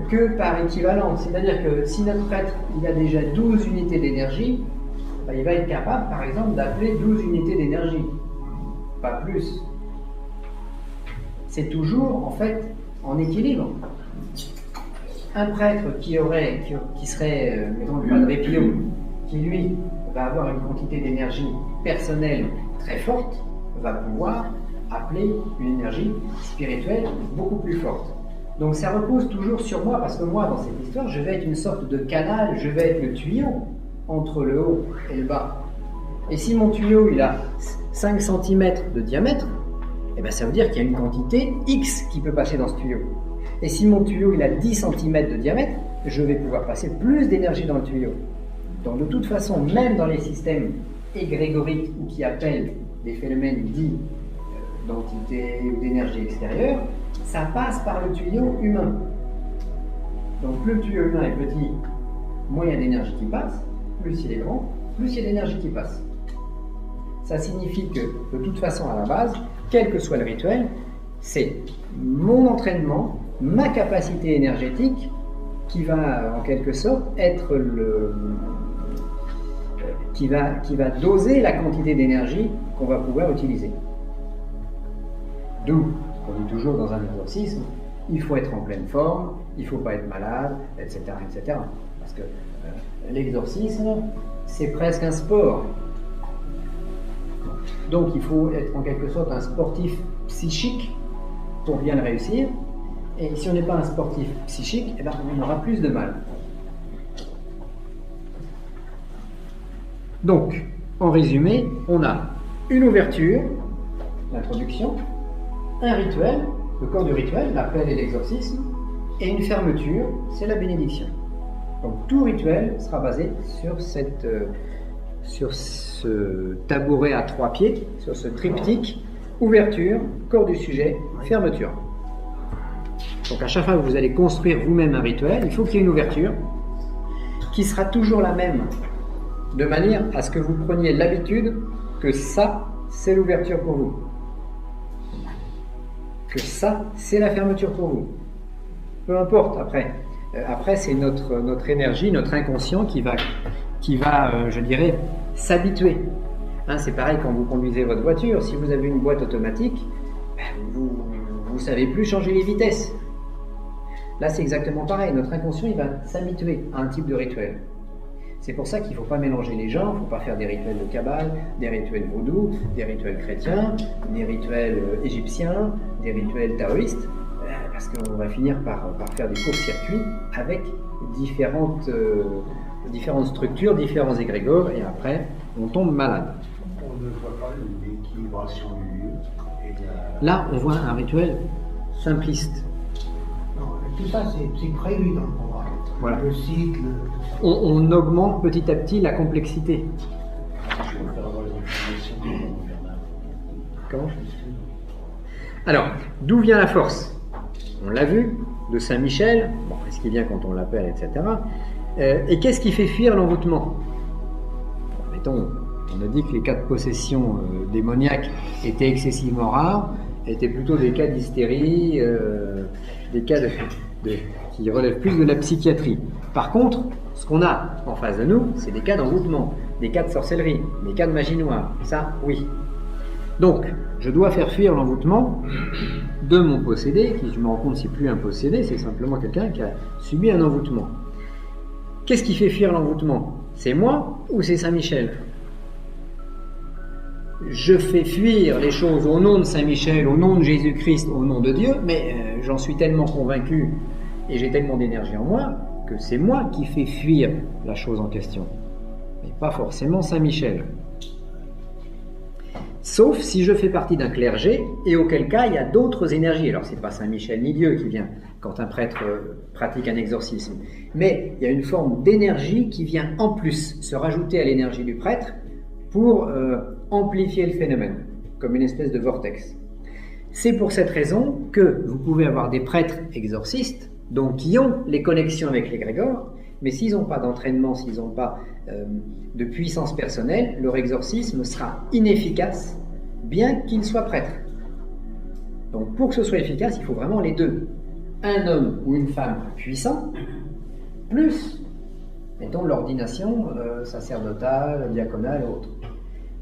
que par équivalence. C'est-à-dire que si notre prêtre il a déjà 12 unités d'énergie, il va être capable par exemple d'appeler 12 unités d'énergie, pas plus. C'est toujours en fait en équilibre. Un prêtre qui serait, mettons le Padre Pio, qui lui va avoir une quantité d'énergie personnelle très forte, va pouvoir appeler une énergie spirituelle beaucoup plus forte. Donc ça repose toujours sur moi, parce que moi, dans cette histoire, je vais être une sorte de canal, je vais être le tuyau entre le haut et le bas. Et si mon tuyau il a 5 cm de diamètre, eh ben, ça veut dire qu'il y a une quantité X qui peut passer dans ce tuyau. Et si mon tuyau il a 10 cm de diamètre, je vais pouvoir passer plus d'énergie dans le tuyau. Donc de toute façon, même dans les systèmes égrégoriques ou qui appellent des phénomènes dits d'entité ou d'énergie extérieure, ça passe par le tuyau humain. Donc plus le tuyau humain est petit, moins il y a d'énergie qui passe, plus il est grand, plus il y a d'énergie qui passe. Ça signifie que de toute façon à la base, quel que soit le rituel, c'est mon entraînement, ma capacité énergétique qui va en quelque sorte être qui va doser la quantité d'énergie qu'on va pouvoir utiliser. D'où, on dit toujours dans un exorcisme, il faut être en pleine forme, il ne faut pas être malade, etc. etc. Parce que l'exorcisme, c'est presque un sport. Donc il faut être en quelque sorte un sportif psychique pour bien le réussir. Et si on n'est pas un sportif psychique, eh ben, on aura plus de mal. Donc, en résumé, on a une ouverture, l'introduction, un rituel, le corps du rituel, l'appel et l'exorcisme, et une fermeture, c'est la bénédiction. Donc tout rituel sera basé sur ce tabouret à 3 pieds, sur ce triptyque, ouverture, corps du sujet, fermeture. Donc à chaque fois que vous allez construire vous-même un rituel, il faut qu'il y ait une ouverture qui sera toujours la même, de manière à ce que vous preniez l'habitude que ça, c'est l'ouverture pour vous. Que ça, c'est la fermeture pour vous. Peu importe après. Après, c'est notre énergie, notre inconscient qui va je dirais, s'habituer. Hein, c'est pareil quand vous conduisez votre voiture. Si vous avez une boîte automatique, vous ne savez plus changer les vitesses. Là, c'est exactement pareil. Notre inconscient, il va s'habituer à un type de rituel. C'est pour ça qu'il ne faut pas mélanger les genres, il ne faut pas faire des rituels de Kabbale, des rituels vaudous, des rituels chrétiens, des rituels égyptiens, des rituels taoïstes, parce qu'on va finir par faire des courts-circuits avec différentes structures, différents égrégores, et après, on tombe malade. On ne voit pas l'équilibration du lieu. Là, on voit un rituel simpliste. Non, tout ça, c'est prévu dans le programme. Voilà. Le cycle. On augmente petit à petit la complexité. Je vais faire avoir les informations de Bernard. Comment ? Alors, d'où vient la force ? On l'a vu, de Saint-Michel, bon, ce qui vient quand on l'appelle, etc. Et qu'est-ce qui fait fuir l'envoûtement ? Mettons, on a dit que les cas de possession démoniaque étaient excessivement rares, étaient plutôt des cas d'hystérie, des cas qui relèvent plus de la psychiatrie. Par contre, ce qu'on a en face de nous, c'est des cas d'envoûtement, des cas de sorcellerie, des cas de magie noire. Ça, oui. Donc, je dois faire fuir l'envoûtement de mon possédé, qui je me rends compte c'est plus un possédé, c'est simplement quelqu'un qui a subi un envoûtement. Qu'est-ce qui fait fuir l'envoûtement ? C'est moi ou c'est Saint-Michel ? Je fais fuir les choses au nom de Saint-Michel, au nom de Jésus-Christ, au nom de Dieu, mais j'en suis tellement convaincu et j'ai tellement d'énergie en moi que c'est moi qui fais fuir la chose en question, mais pas forcément Saint-Michel. Sauf si je fais partie d'un clergé, et auquel cas il y a d'autres énergies. Alors c'est pas Saint-Michel ni Dieu qui vient quand un prêtre pratique un exorcisme, mais il y a une forme d'énergie qui vient en plus se rajouter à l'énergie du prêtre pour amplifier le phénomène, comme une espèce de vortex. C'est pour cette raison que vous pouvez avoir des prêtres exorcistes, donc qui ont les connexions avec l'égrégore, mais s'ils n'ont pas d'entraînement, s'ils n'ont pas de puissance personnelle, leur exorcisme sera inefficace, bien qu'ils soient prêtres. Donc pour que ce soit efficace, il faut vraiment les deux. Un homme ou une femme puissant, plus, mettons, l'ordination sacerdotale, diaconale ou autre.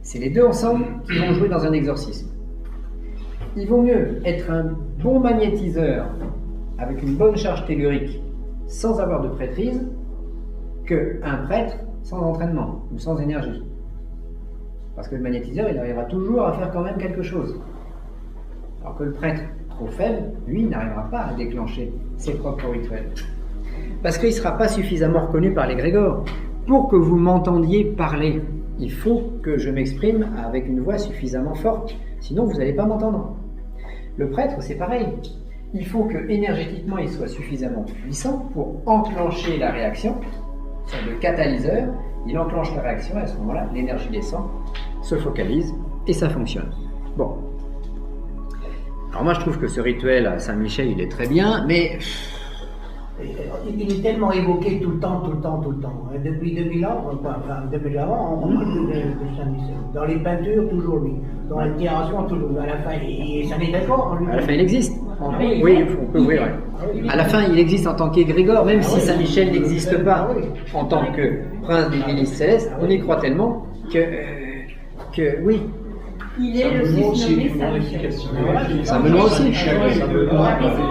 C'est les deux ensemble qui vont jouer dans un exorcisme. Il vaut mieux être un bon magnétiseur avec une bonne charge tellurique sans avoir de prêtrise qu'un prêtre sans entraînement ou sans énergie. Parce que le magnétiseur, il arrivera toujours à faire quand même quelque chose. Alors que le prêtre trop faible, lui, n'arrivera pas à déclencher ses propres rituels. Parce qu'il ne sera pas suffisamment reconnu par l'égrégore pour que vous m'entendiez parler. il faut que je m'exprime avec une voix suffisamment forte, sinon vous n'allez pas m'entendre. Le prêtre, c'est pareil. Il faut que énergétiquement il soit suffisamment puissant pour enclencher la réaction, c'est le catalyseur, il enclenche la réaction et à ce moment-là, l'énergie descend, se focalise et ça fonctionne. Bon. Alors moi je trouve que ce rituel à Saint-Michel, il est très bien, mais... Il est tellement évoqué tout le temps. Depuis 2000 ans, depuis avant, on parle de Saint-Michel. Dans les peintures, toujours lui. Dans l'inspiration, toujours lui. À la fin, ça n'est d'accord. À la fin, il existe. Oui, on peut, oui. À la fin, il existe en tant qu'égrégore, même si Saint-Michel n'existe pas en tant que prince des délices célestes, on y croit tellement que oui. Il est le fils nommé Saint-Michel. Ça me noie aussi. Il paraît que c'est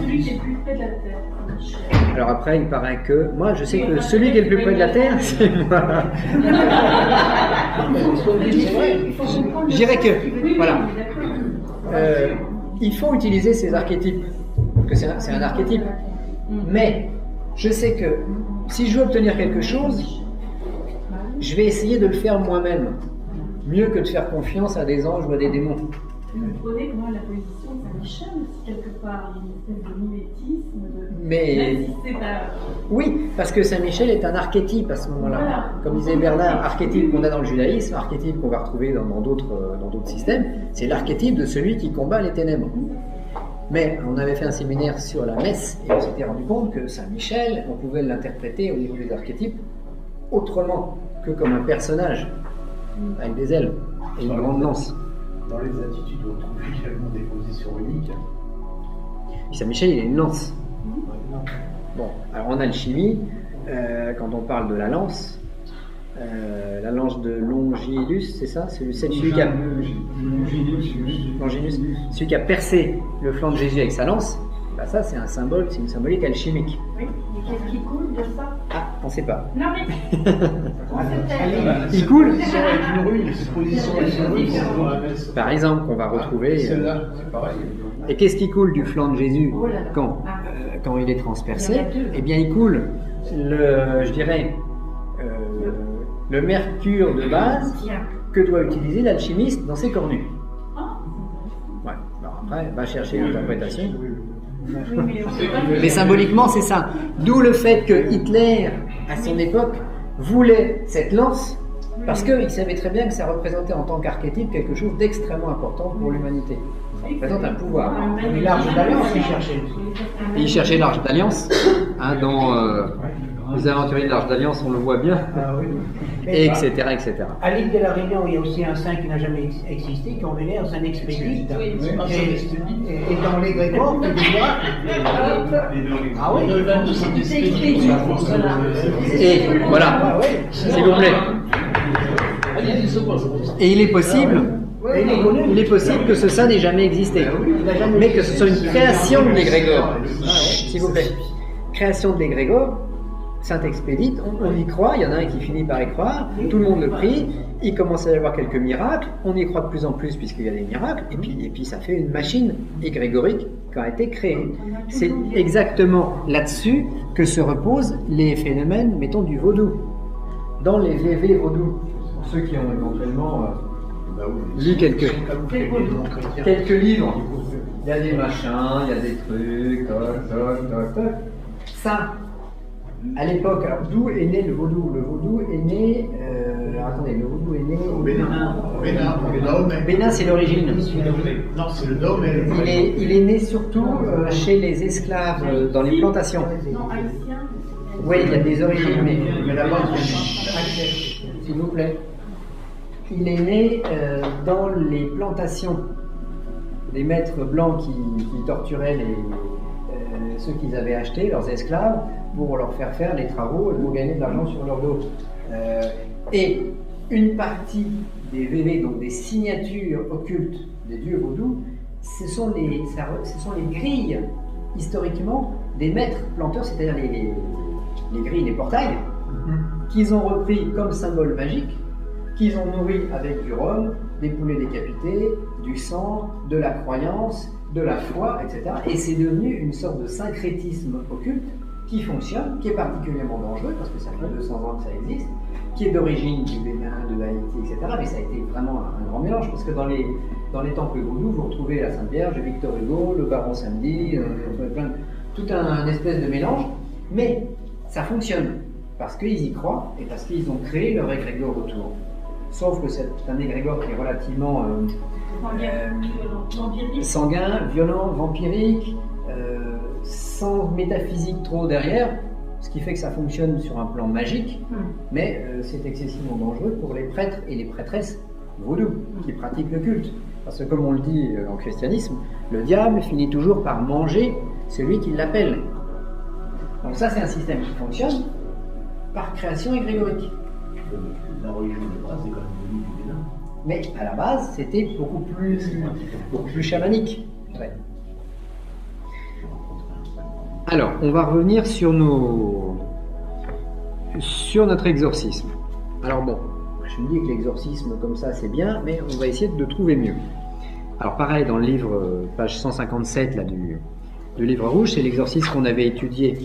celui qui est le plus près de la Terre. Alors après, il paraît que... Moi, je sais que celui qui est le plus près de la Terre, c'est moi. Je dirais que... Voilà. Il faut utiliser ces archétypes. Parce que c'est un archétype. Mais, je sais que si je veux obtenir quelque chose... Je vais essayer de le faire moi-même, mieux que de faire confiance à des anges ou à des démons. Vous prenez comment la position de Saint-Michel, si quelque part il y a une espèce de mimétisme, Mais... même si c'est pas... Oui, parce que Saint-Michel est un archétype à ce moment-là. Voilà. Comme disait Bernard, archétype qu'on a dans le judaïsme, archétype qu'on va retrouver dans d'autres systèmes, c'est l'archétype de celui qui combat les ténèbres. Mais on avait fait un séminaire sur la messe et on s'était rendu compte que Saint-Michel, on pouvait l'interpréter au niveau des archétypes autrement que comme un personnage avec des ailes et une grande lance. Dans les attitudes, on trouve également des positions uniques. Saint-Michel, il a une lance. Bon, alors en alchimie, quand on parle de la lance de Longilus, c'est ça? C'est celui qui a... Longinus, celui qui a percé le flanc de Jésus avec sa lance, bah ça c'est un symbole, c'est une symbolique alchimique. Oui, mais qu'est-ce qui coule de ça? Ah, on ne sait pas. Non mais... Il coule. Par exemple, qu'on va retrouver... Celle-là, c'est pareil. Et qu'est-ce qui coule du flanc de Jésus quand il est transpercé? Eh bien, il coule le mercure de base que doit utiliser l'alchimiste dans ses cornues. Ouais. Alors après, va chercher l'interprétation. Mais symboliquement, c'est ça. D'où le fait que Hitler, à son époque, voulait cette lance, parce qu'il savait très bien que ça représentait en tant qu'archétype quelque chose d'extrêmement important pour l'humanité. Ça représente un pouvoir. Et l'arche d'alliance, il cherchait. Et il cherchait l'arche d'alliance, dans les aventuriers de l'arche d'alliance, on le voit bien, et etc., etc. À l'île de la Réunion, il y a aussi un saint qui n'a jamais existé, qui on vénère, Saint Expédite. Et dans les Grégor, il y a des miracles. Ah oui. Et voilà, s'il vous plaît. Et il est possible que ce saint n'ait jamais existé, mais que ce soit une création de l'égrégore. S'il vous plaît. Création de l'égrégore, Saint Expédite, on y croit, il y en a un qui finit par y croire, tout le monde le prie, il commence à y avoir quelques miracles, on y croit de plus en plus puisqu'il y a des miracles, et puis ça fait une machine égrégorique qui a été créée. C'est exactement là-dessus que se reposent les phénomènes, mettons, du vaudou. Dans les VV vaudou, pour ceux qui ont éventuellement lu quelques livres, il y a des machins, il y a des trucs, toc. Ça, à l'époque, alors d'où est né le vaudou? Le vaudou est né... le vaudou est né... Au Bénin. Bénin, c'est l'origine. Non, c'est le dôme. Il est né surtout chez les esclaves dans les plantations. Non, haïtien. Oui, il y a des origines, mais là-bas, s'il vous plaît. Il est né dans les plantations des maîtres blancs qui torturaient ceux qu'ils avaient achetés, leurs esclaves, pour leur faire les travaux et pour gagner de l'argent sur leur dos. Et une partie des VV, donc des signatures occultes des dieux vaudous, ce sont les grilles, historiquement, des maîtres planteurs, c'est-à-dire les grilles, les portails, qu'ils ont repris comme symbole magique, qu'ils ont nourri avec du rhum, des poulets décapités, du sang, de la croyance, de la foi, etc. Et c'est devenu une sorte de syncrétisme occulte qui fonctionne, qui est particulièrement dangereux, parce que ça fait 200 ans que ça existe, qui est d'origine du Bénin, de Haïti, etc. Mais ça a été vraiment un grand mélange, parce que dans les temples vaudous, vous retrouvez la Sainte Vierge, Victor Hugo, le Baron Samedi, tout un espèce de mélange, mais ça fonctionne, parce qu'ils y croient, et parce qu'ils ont créé leur égrégore autour. Sauf que c'est un égrégore qui est relativement sanguin, violent, vampirique, sans métaphysique trop derrière, ce qui fait que ça fonctionne sur un plan magique, mais c'est excessivement dangereux pour les prêtres et les prêtresses vaudous qui pratiquent le culte. Parce que comme on le dit en christianisme, le diable finit toujours par manger celui qui l'appelle. Donc ça, c'est un système qui fonctionne par création égrégorique. La religion de base, c'est quand même venu du Bénin. Mais à la base, c'était beaucoup plus chamanique. Ouais. Alors, on va revenir sur notre exorcisme. Alors bon, je me dis que l'exorcisme comme ça, c'est bien, mais on va essayer de trouver mieux. Alors pareil, dans le livre, page 157 là, du livre rouge, c'est l'exorcisme qu'on avait étudié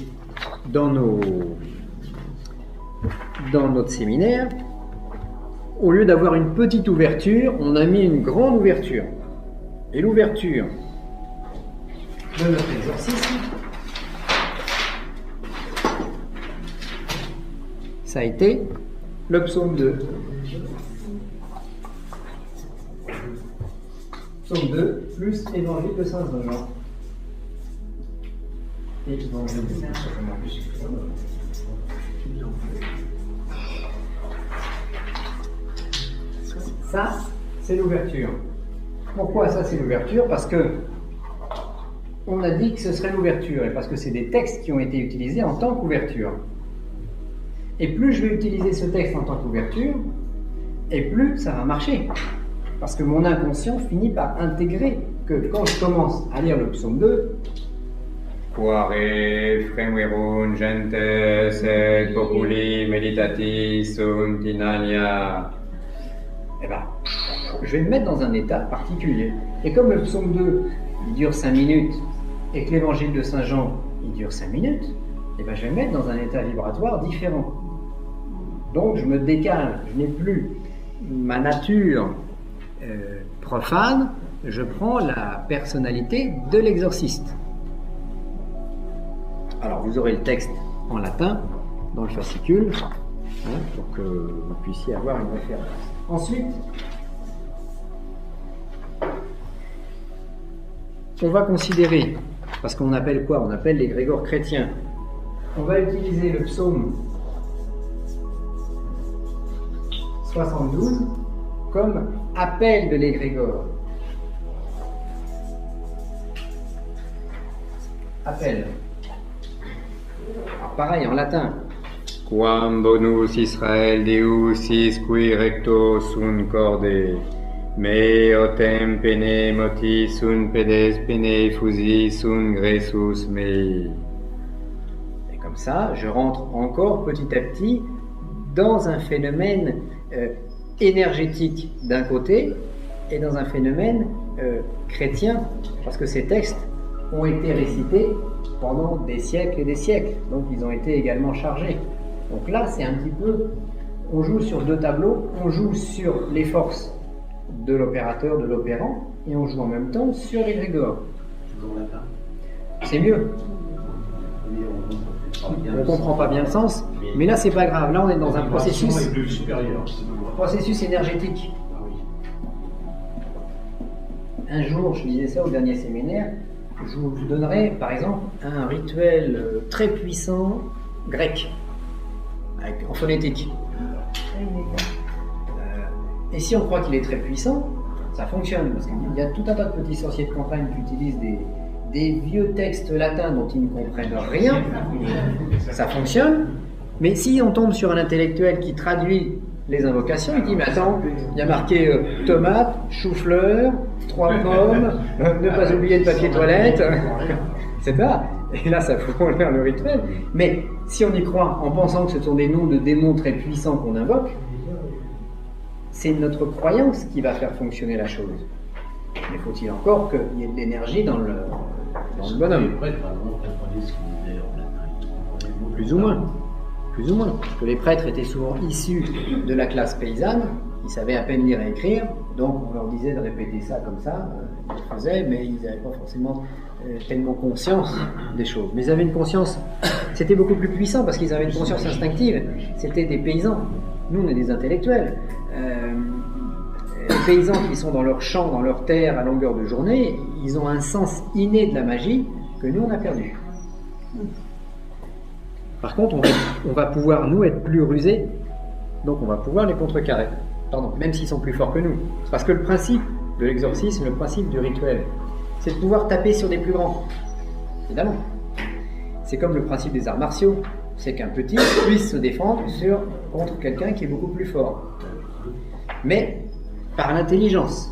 dans notre séminaire. Au lieu d'avoir une petite ouverture, on a mis une grande ouverture. Et l'ouverture de notre exorcisme, ça a été le psaume 2. Psaume 2 plus Évangile de Saint Jean. Évangile de Saint Jean. Ça, c'est l'ouverture. Pourquoi ça, c'est l'ouverture? Parce que on a dit que ce serait l'ouverture, et parce que c'est des textes qui ont été utilisés en tant qu'ouverture. Et plus je vais utiliser ce texte en tant qu'ouverture, et plus ça va marcher. Parce que mon inconscient finit par intégrer que quand je commence à lire le psaume 2, Quare fremuerunt gentes et populi meditatis sunt in alia. Eh ben, je vais me mettre dans un état particulier. Et comme le psaume 2, il dure 5 minutes, et que l'évangile de Saint Jean, il dure 5 minutes, eh ben, je vais me mettre dans un état vibratoire différent. Donc je me décale, je n'ai plus ma nature profane, je prends la personnalité de l'exorciste. Alors vous aurez le texte en latin dans le fascicule, pour que vous puissiez avoir une référence. Ensuite, on va considérer, parce qu'on appelle quoi? On appelle l'égrégore chrétien. On va utiliser le psaume 72 comme appel de l'égrégore. Appel. Alors pareil en latin. Quam bonus Israel Deus is qui recto sunt corde, me otem pene moti sunt pedes pene fusi sunt gressus mei. Et comme ça, je rentre encore petit à petit dans un phénomène énergétique d'un côté et dans un phénomène chrétien, parce que ces textes ont été récités pendant des siècles et des siècles, donc ils ont été également chargés. Donc là, c'est un petit peu, on joue sur deux tableaux, on joue sur les forces de l'opérateur, de l'opérant, et on joue en même temps sur l'égrégore. C'est mieux. On ne comprend pas bien le sens, mais là c'est pas grave, là on est dans un processus énergétique. Un jour, je disais ça au dernier séminaire, je vous donnerai par exemple un rituel très puissant grec, en phonétique. Et si on croit qu'il est très puissant, ça fonctionne, parce qu'il y a tout un tas de petits sorciers de campagne qui utilisent des vieux textes latins dont ils ne comprennent rien, ça fonctionne, mais si on tombe sur un intellectuel qui traduit les invocations, il dit, mais attends, il y a marqué tomate, chou-fleur, 3 pommes, ne pas oublier de papier toilette, etc. Et là, ça faut faire le rituel. Mais si on y croit en pensant que ce sont des noms de démons très puissants qu'on invoque, c'est notre croyance qui va faire fonctionner la chose. Mais faut-il encore qu'il y ait de l'énergie dans le bonhomme. plus ou moins. Plus ou moins. Parce que les prêtres étaient souvent issus de la classe paysanne, ils savaient à peine lire et écrire, donc on leur disait de répéter ça comme ça, ils le faisaient, mais ils n'avaient pas forcément tellement conscience des choses. Mais ils avaient une conscience, c'était beaucoup plus puissant parce qu'ils avaient une conscience instinctive, c'était des paysans. Nous, on est des intellectuels. Les paysans qui sont dans leur champ, dans leur terre, à longueur de journée, ils ont un sens inné de la magie que nous, on a perdu. Par contre, on va pouvoir, nous, être plus rusés, donc on va pouvoir les contrecarrer. Pardon, même s'ils sont plus forts que nous. Parce que le principe de l'exorcisme, le principe du rituel, c'est de pouvoir taper sur des plus grands. Évidemment. C'est comme le principe des arts martiaux, c'est qu'un petit puisse se défendre contre quelqu'un qui est beaucoup plus fort. Mais par l'intelligence,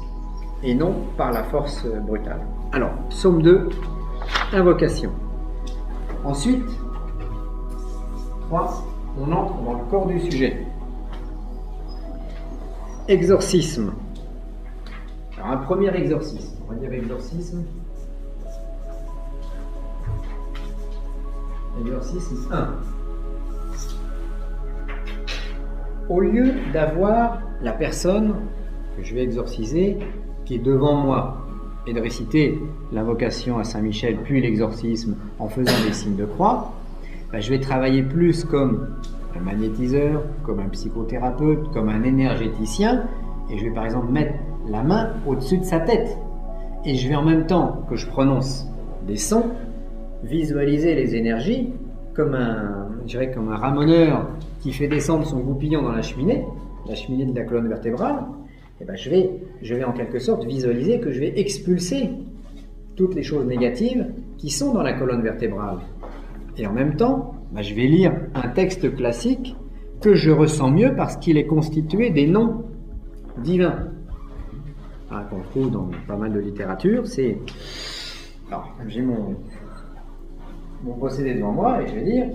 et non par la force brutale. Alors, psaume 2, invocation. Ensuite, 3, on entre dans le corps du sujet. Exorcisme. Alors, un premier exorcisme. On va dire exorcisme. Exorcisme 1. Au lieu d'avoir la personne que je vais exorciser qui est devant moi et de réciter l'invocation à Saint-Michel puis l'exorcisme en faisant des signes de croix, je vais travailler plus comme un magnétiseur, comme un psychothérapeute, comme un énergéticien, et je vais par exemple mettre la main au-dessus de sa tête. Et je vais en même temps que je prononce des sons, visualiser les énergies comme un ramoneur qui fait descendre son goupillon dans la cheminée de la colonne vertébrale. Et je vais en quelque sorte visualiser que je vais expulser toutes les choses négatives qui sont dans la colonne vertébrale. Et en même temps, je vais lire un texte classique que je ressens mieux parce qu'il est constitué des noms divins. Qu'on trouve dans pas mal de littérature. Alors, j'ai mon procédé devant moi et je vais dire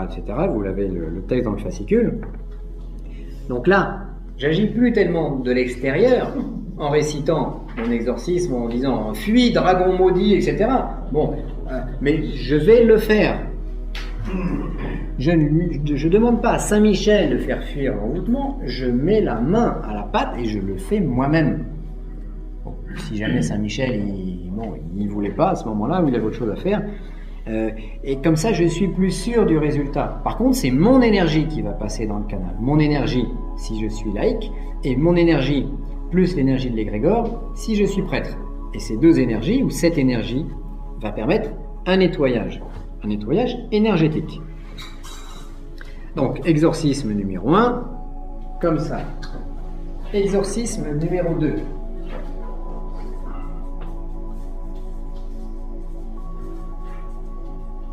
etc. Vous l'avez le texte dans le fascicule. Donc là, j'agis plus tellement de l'extérieur en récitant mon exorcisme, en disant « Fuis, dragon maudit », etc. Mais je vais le faire. Je ne demande pas à Saint-Michel de faire fuir l'envoûtement, je mets la main à la pâte et je le fais moi-même. Si jamais Saint-Michel il voulait pas à ce moment-là, ou il avait autre chose à faire, et comme ça je suis plus sûr du résultat. Par contre, c'est mon énergie qui va passer dans le canal. Mon énergie si je suis laïque, et mon énergie plus l'énergie de l'égrégore si je suis prêtre. Et ces deux énergies, ou cette énergie, va permettre un nettoyage énergétique. Donc, exorcisme numéro 1, comme ça. Exorcisme numéro 2.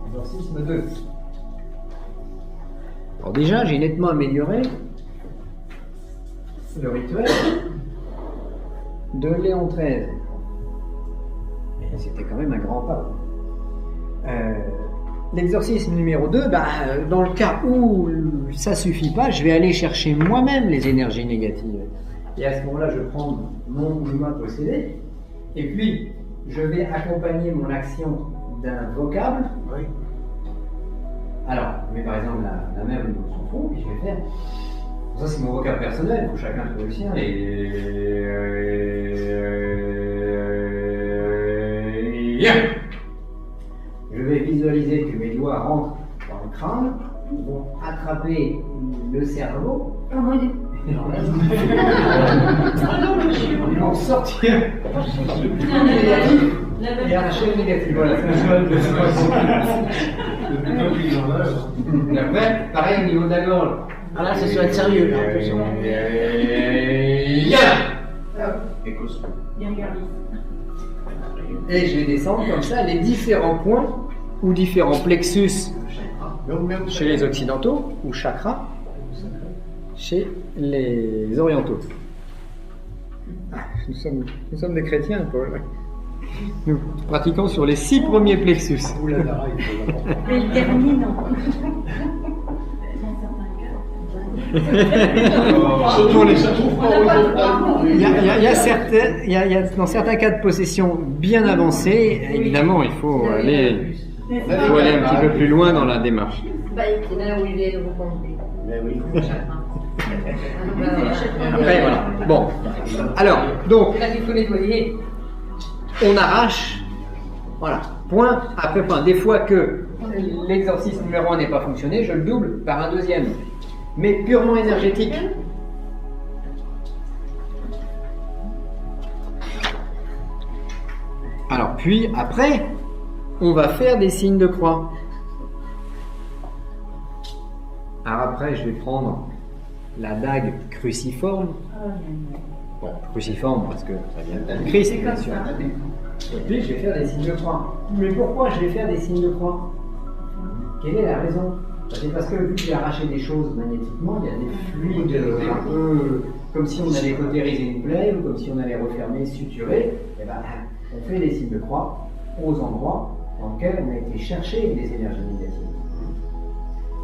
Exorcisme 2. Alors déjà, j'ai nettement amélioré le rituel de Léon XIII. Mais c'était quand même un grand pas. L'exorcisme numéro 2, dans le cas où ça suffit pas, je vais aller chercher moi-même les énergies négatives. Et à ce moment-là, je prends mon mouvement possédé, et puis je vais accompagner mon action d'un vocable. Oui. Alors, je mets par exemple la même dans son fond, puis je vais faire. Ça, c'est mon vocable personnel, il faut chacun trouver le sien. Je vais visualiser que mes doigts rentrent dans le crâne, vont attraper le cerveau. Ils vont sortir le négatif et arracher le négatif. Voilà, et après, pareil au niveau de la gorge. Ah là, ça doit être sérieux. Et je vais descendre comme ça les différents points ou différents plexus chez les occidentaux ou chakras chez les orientaux. Ah, nous sommes des chrétiens, Paul. Nous pratiquons sur les 6 premiers plexus. Mais le dernier, non. Il y a dans certains cas de possession bien avancés, évidemment, il faut aller un petit peu plus loin dans la démarche. Après, voilà. Bon. Alors, donc, on arrache. Voilà. Point après point. Des fois que l'exorcisme numéro 1 n'est pas fonctionné, je le double par un deuxième. Mais purement énergétique. Alors, puis, après, on va faire des signes de croix. Alors après, je vais prendre la dague cruciforme. Bon, cruciforme parce que ça vient de Christ, bien sûr. Et puis, je vais faire des signes de croix. Mais pourquoi je vais faire des signes de croix? Quelle est la raison? C'est parce que vu que j'ai arraché des choses magnétiquement, il y a des fluides un peu comme si on allait cautériser une plaie ou comme si on allait refermer, suturer. Et ben, on fait des signes de croix aux endroits dans lesquels on a été chercher des énergies négatives.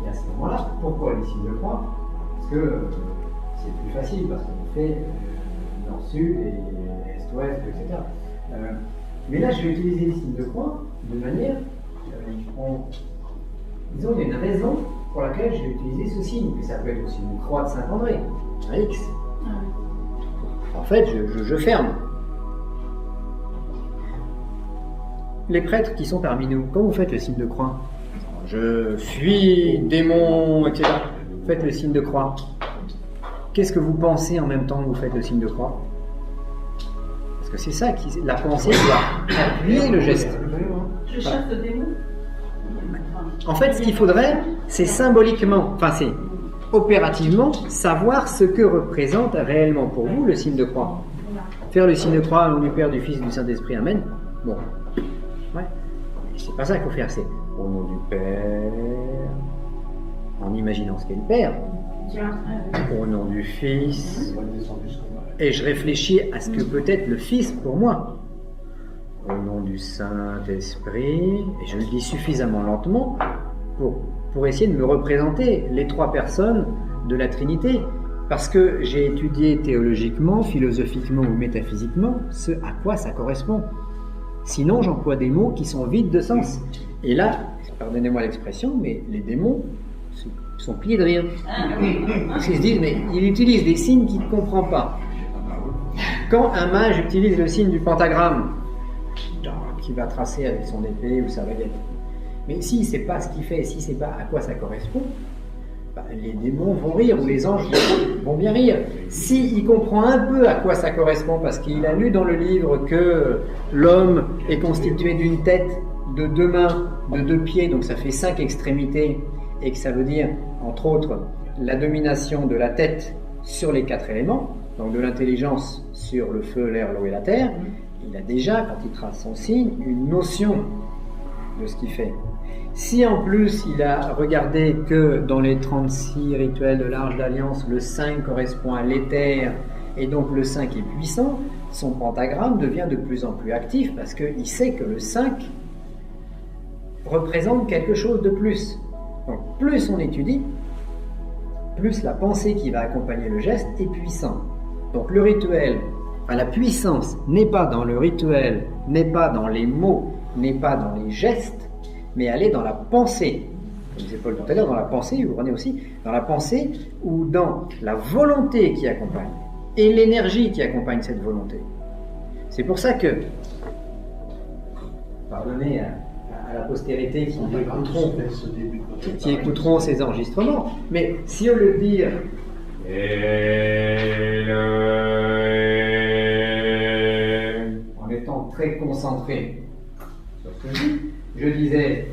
Et à ce moment-là, pourquoi les signes de croix? Parce que c'est plus facile, parce qu'on fait nord-sud et est-ouest, etc. Mais là, je vais utiliser les signes de croix de manière, disons, il y a une raison pour laquelle je vais utiliser ce signe, mais ça peut être aussi une croix de Saint-André, un X. En fait, je ferme. Les prêtres qui sont parmi nous, quand vous faites le signe de croix, je fuis démons, etc. Vous faites le signe de croix. Qu'est-ce que vous pensez en même temps que vous faites le signe de croix? Parce que c'est ça, la pensée doit appuyer le geste. Je chasse le démon. En fait, ce qu'il faudrait, c'est symboliquement, enfin c'est opérativement, savoir ce que représente réellement pour vous le signe de croix. Faire le signe de croix au nom du Père, du Fils et du Saint-Esprit, Amen. Bon, ouais. C'est pas ça qu'il faut faire, c'est au nom du Père, en imaginant ce qu'est le Père, au nom du Fils, et je réfléchis à ce que peut être le Fils pour moi. Au nom du Saint-Esprit, et je le dis suffisamment lentement pour essayer de me représenter les 3 personnes de la Trinité, parce que j'ai étudié théologiquement, philosophiquement ou métaphysiquement ce à quoi ça correspond. Sinon, j'emploie des mots qui sont vides de sens. Et là, pardonnez-moi l'expression, mais les démons sont pliés de rire. Parce qu'ils se disent, mais il utilise des signes qu'il ne comprend pas. Quand un mage utilise le signe du pentagramme, qui va tracer avec son épée ou sa baguette. Mais s'il ne sait pas ce qu'il fait, s'il ne sait pas à quoi ça correspond, les démons vont rire, ou les anges vont bien rire. S'il comprend un peu à quoi ça correspond, parce qu'il a lu dans le livre que l'homme est constitué d'une tête, de 2 mains, de 2 pieds, donc ça fait 5 extrémités, et que ça veut dire, entre autres, la domination de la tête sur les 4 éléments, donc de l'intelligence sur le feu, l'air, l'eau et la terre, il a déjà, quand il trace son signe, une notion de ce qu'il fait. Si en plus il a regardé que dans les 36 rituels de l'Arche d'Alliance, le 5 correspond à l'éther, et donc le 5 est puissant, son pentagramme devient de plus en plus actif, parce qu'il sait que le 5 représente quelque chose de plus. Donc plus on étudie, plus la pensée qui va accompagner le geste est puissante. Donc le rituel, la puissance n'est pas dans le rituel, n'est pas dans les mots, n'est pas dans les gestes, mais elle est dans la pensée. Comme disait Paul tout à l'heure, dans la pensée, vous prenez aussi, dans la pensée ou dans la volonté qui accompagne, et l'énergie qui accompagne cette volonté. C'est pour ça que, pardonnez à la postérité qui écouteront ces enregistrements, mais si au lieu de dire en étant très concentré sur ce que je disais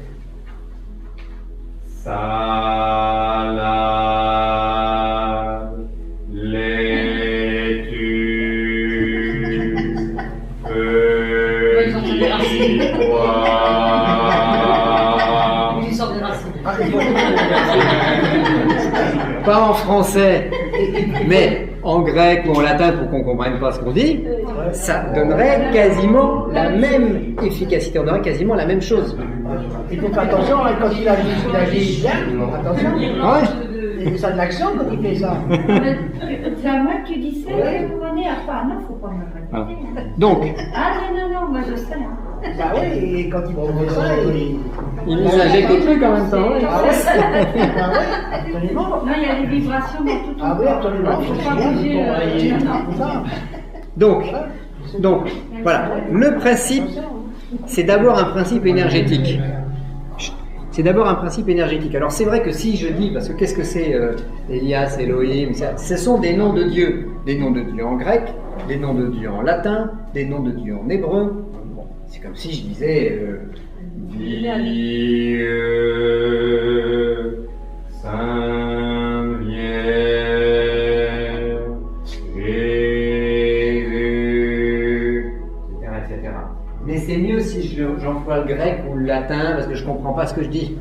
salade, laitue, petit pois. Pas en français. Mais en grec ou en latin, pour qu'on ne comprenne pas ce qu'on dit, ça donnerait quasiment la même efficacité, on aurait quasiment la même chose. Il faut faire attention, hein, quand il agit bien, attention. Il fait ça de l'action quand il fait ça. C'est à moi que tu dis ça, vous venez à pas. Non, faut pas me répéter. Donc. Ah non, moi je sais. Hein. Bah oui, et quand il fait ça, il nous injecte des trucs en même temps. Ah ouais, absolument. Non, il y a des vibrations dans tout. Ah oui, absolument. Donc, voilà. Le principe, c'est d'abord un principe énergétique. C'est d'abord un principe énergétique. Alors c'est vrai que si je dis, parce que qu'est-ce que c'est Elias, Elohim, ce sont des noms de Dieu. Des noms de Dieu en grec, des noms de Dieu en latin, des noms de Dieu en hébreu. Bon, c'est comme si je disais Dieu, Saint Vierge, Jésus, etc. Mais c'est mieux si j'emploie le grec ou le latin parce que je ne comprends pas ce que je dis.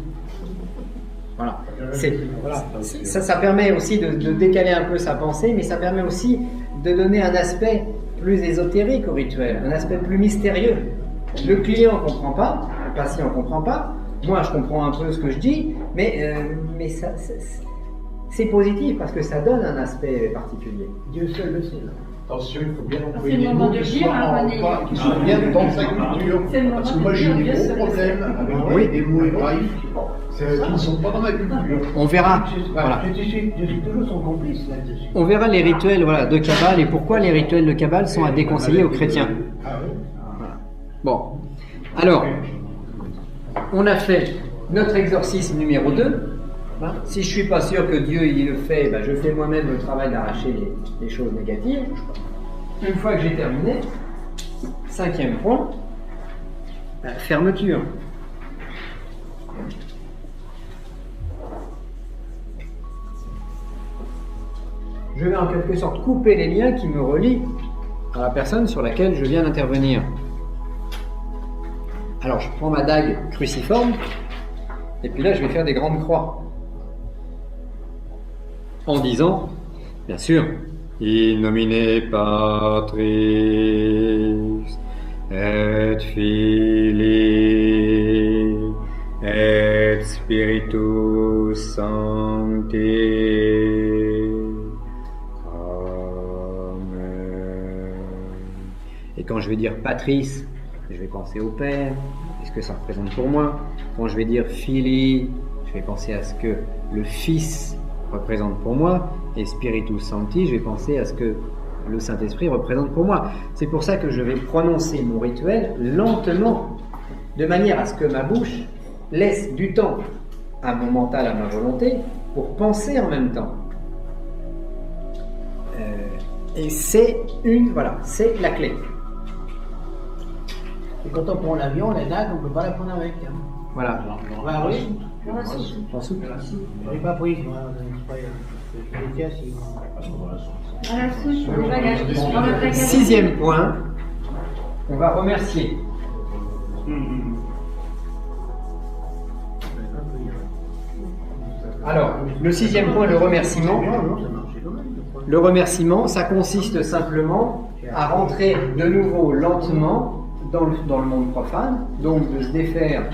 Voilà. Ça permet aussi de décaler un peu sa pensée, mais ça permet aussi de donner un aspect plus ésotérique au rituel, un aspect plus mystérieux. Le client ne comprend pas, le patient ne comprend pas, moi je comprends un peu ce que je dis, mais c'est positif parce que ça donne un aspect particulier. Dieu seul le sait. Attention, il faut bien C'est le moment de dire, qui soit bien dans sa culture. Parce que moi j'ai des gros problèmes avec des mots hébraïques qui ne sont pas dans ma culture. On verra. Voilà. Je suis toujours son complice là-dessus. On verra les rituels de Kabbale et pourquoi les rituels de Kabbale sont à déconseiller aux chrétiens. Ah oui. Voilà. Bon. Alors, on a fait notre exorcisme numéro 2. Si je ne suis pas sûr que Dieu il le fait, je fais moi-même le travail d'arracher les choses négatives. Une fois que j'ai terminé, 5e point, fermeture. Je vais en quelque sorte couper les liens qui me relient à la personne sur laquelle je viens d'intervenir. Alors je prends ma dague cruciforme, et puis là je vais faire des grandes croix. En disant, bien sûr, in nomine Patris et Filii et Spiritus Sancti. Amen. Et quand je vais dire Patris, je vais penser au Père, qu'est-ce que ça représente pour moi. Quand je vais dire Filii, je vais penser à ce que le Fils représente pour moi, et Spiritus Sancti, je vais penser à ce que le Saint-Esprit représente pour moi. C'est pour ça que je vais prononcer mon rituel lentement, de manière à ce que ma bouche laisse du temps à mon mental, à ma volonté, pour penser en même temps. Et c'est c'est la clé. Et quand on prend l'avion, la dague, on ne peut pas la prendre avec. Hein. Voilà. Bah oui. En soupe. Je n'ai pas pris, moi. Je tiens si. À la souche, on va gâcher. 6e point, on va remercier. Alors, le 6e point, le remerciement. Le remerciement, ça consiste simplement à rentrer de nouveau lentement dans le monde profane, donc de se défaire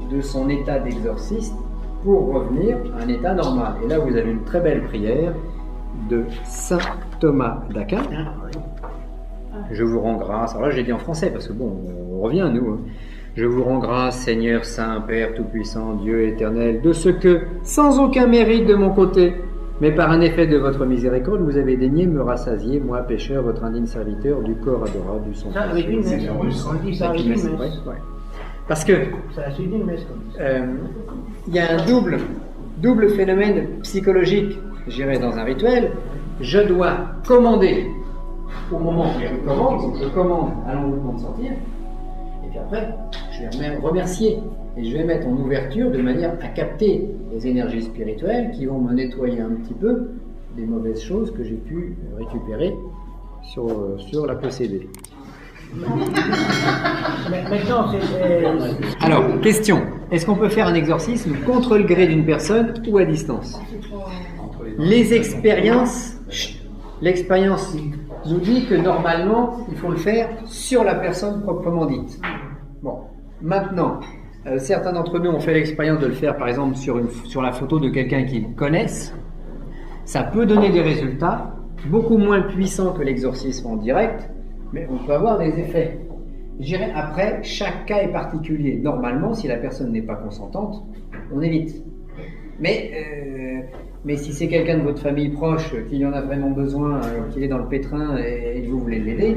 de son état d'exorciste pour revenir à un état normal. Et là, vous avez une très belle prière de Saint Thomas d'Aquin. Je vous rends grâce. Alors là, j'ai dit en français parce que bon, on revient nous. Hein. Je vous rends grâce, Seigneur Saint, Père Tout-Puissant, Dieu éternel, de ce que, sans aucun mérite de mon côté, mais par un effet de votre miséricorde, vous avez daigné me rassasier, moi, pécheur, votre indigne serviteur, du corps adorable, du sang. Ça, avec une messe. On dit ça avec une messe. Ouais. Parce que ça suit une messe comme ça. Il y a un double phénomène psychologique, je dirais, dans un rituel. Je dois commander au moment où je commande à l'envoûtement de sortir, et puis après, je vais remercier. Et je vais mettre en ouverture de manière à capter les énergies spirituelles qui vont me nettoyer un petit peu des mauvaises choses que j'ai pu récupérer sur la possédée. Maintenant, alors, question. Est-ce qu'on peut faire un exorcisme contre le gré d'une personne ou à distance? Les expériences L'expérience nous dit que normalement, il faut le faire sur la personne proprement dite. Bon, maintenant, certains d'entre nous ont fait l'expérience de le faire, par exemple, sur la photo de quelqu'un qu'ils connaissent. Ça peut donner des résultats beaucoup moins puissants que l'exorcisme en direct, mais on peut avoir des effets. Je dirais, après, chaque cas est particulier. Normalement, si la personne n'est pas consentante, on évite. Mais si c'est quelqu'un de votre famille proche qui en a vraiment besoin, qu'il est dans le pétrin et vous voulez l'aider,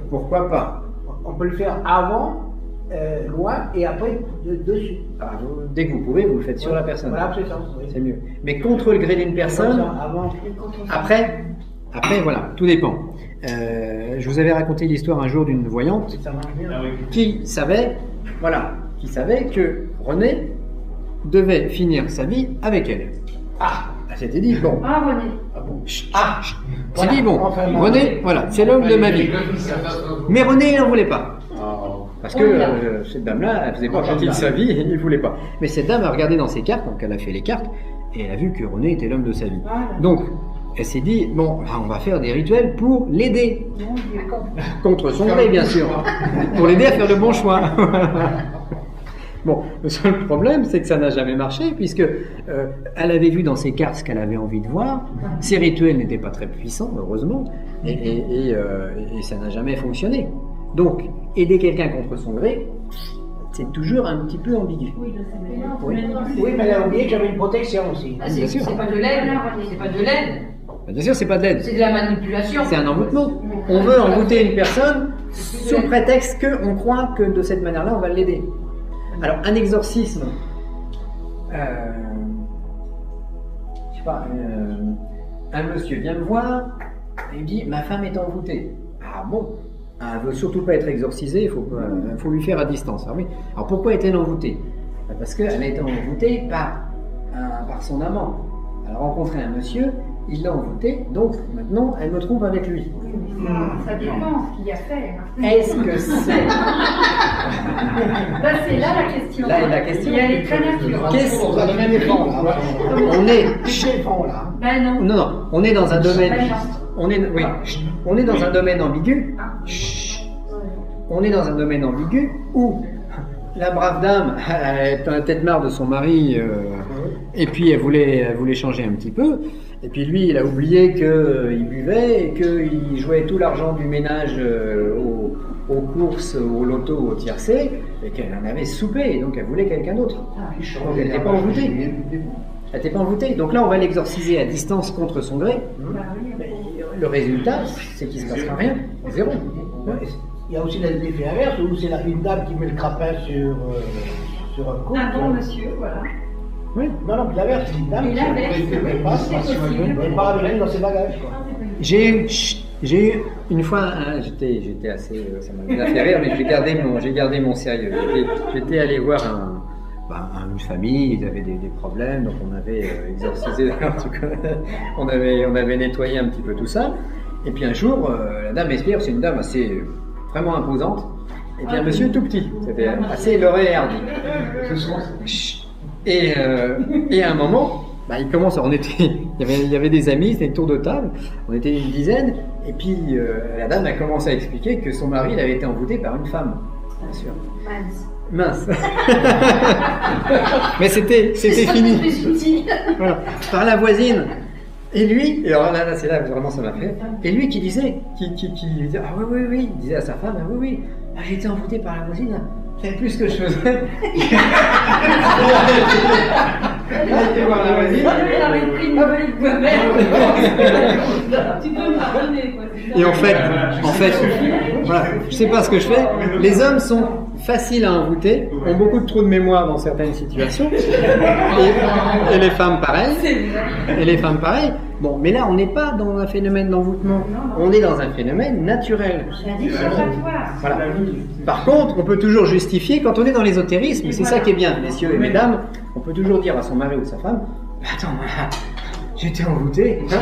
pourquoi pas? On peut le faire avant, loin, et après dessus. Dès que vous pouvez, vous le faites sur la personne. Voilà, c'est ça. Oui. C'est mieux. Mais contre le gré d'une personne, après, voilà, tout dépend. Je vous avais raconté l'histoire un jour d'une voyante qui savait que René devait finir sa vie avec elle. Elle s'était dit, bon. René. C'est dit, bon, René, voilà, c'est l'homme de ma vie. Mais René, il n'en voulait pas. Parce que cette dame-là, elle faisait pas partie de sa vie, il ne voulait pas. Mais cette dame a regardé dans ses cartes, donc elle a fait les cartes, et elle a vu que René était l'homme de sa vie. Donc, elle s'est dit, bon, on va faire des rituels pour l'aider. Contre son gré, bien sûr. Pour l'aider à faire le bon choix. Bon, le seul problème, c'est que ça n'a jamais marché, puisque elle avait vu dans ses cartes ce qu'elle avait envie de voir. Ses rituels n'étaient pas très puissants, heureusement, et ça n'a jamais fonctionné. Donc, aider quelqu'un contre son gré, c'est toujours un petit peu ambigu. Oui, mais elle a oublié que j'avais une protection aussi. Bien sûr. C'est pas de l'aide, c'est pas de l'aide. Bien sûr, c'est pas de l'aide. C'est de la manipulation. C'est un envoûtement. On veut envoûter une personne sous prétexte qu'on croit que de cette manière-là, on va l'aider. Alors, un exorcisme, je sais pas, un monsieur vient me voir et me dit « ma femme est envoûtée ». Ah bon, elle veut surtout pas être exorcisée, il faut lui faire à distance. Ah oui. Alors pourquoi est-elle envoûtée? Parce qu'elle a été envoûtée par son amant. Elle a rencontré un monsieur, il l'a envoûtée, donc maintenant elle me trompe avec lui. Ça dépend ce qu'il y a fait. Est-ce que c'est... C'est là la question. Là est la question. Il y a les très naturels. On est chez Non. Non, on est dans un domaine. On est dans un domaine ambigu. On est dans un domaine ambigu où la brave dame, elle a tête marre de son mari, et puis elle voulait changer un petit peu. Et puis lui, il a oublié qu'il buvait et qu'il jouait tout l'argent du ménage aux courses, au loto, au tiercé, et qu'elle en avait soupé, et donc elle voulait quelqu'un d'autre. Donc elle n'était pas envoûtée. Elle n'était pas envoûtée. Donc là, on va l'exorciser à distance contre son gré. Le résultat, c'est qu'il ne se passera rien. Zéro. Il y a aussi l'effet inverse, où c'est une dame qui met le crapin sur un couple. Un bon monsieur, voilà. Oui. Non, l'inverse, c'est une dame qui n'est pas avec lui dans ses bagages. J'ai eu une fois, j'étais assez, ça m'a fait rire, mais j'ai gardé mon sérieux. J'étais allé voir une famille, ils avaient des problèmes, donc on avait exorcisé, en tout cas, on avait nettoyé un petit peu tout ça. Et puis un jour, la dame m'explique, c'est une dame assez vraiment imposante, et puis un monsieur tout petit, c'était assez Laurel et Hardy. Et à un moment, il commence, il y avait des amis, c'était une tour de table, on était une dizaine, et puis la dame a commencé à expliquer que son mari avait été envoûté par une femme, bien sûr. Mince. Mais c'était fini. Voilà. Par la voisine. Et lui, et alors là c'est là vraiment ça m'a fait. Et lui qui disait, qui disait, ah oui, il disait à sa femme, ah oui, j'ai été envoûté par la voisine. C'est plus que je faisais. Il a été voir la voisine. Et en fait, voilà, je sais pas ce que je fais. Les hommes sont faciles à envoûter, ont beaucoup de trous de mémoire dans certaines situations, et les femmes pareil. Bon, mais là, on n'est pas dans un phénomène d'envoûtement, on est dans un phénomène naturel. Voilà. Par contre, on peut toujours justifier quand on est dans l'ésotérisme, c'est ça qui est bien, messieurs et mesdames, on peut toujours dire à son mari ou sa femme, attends, j'étais envoûté. Tiens,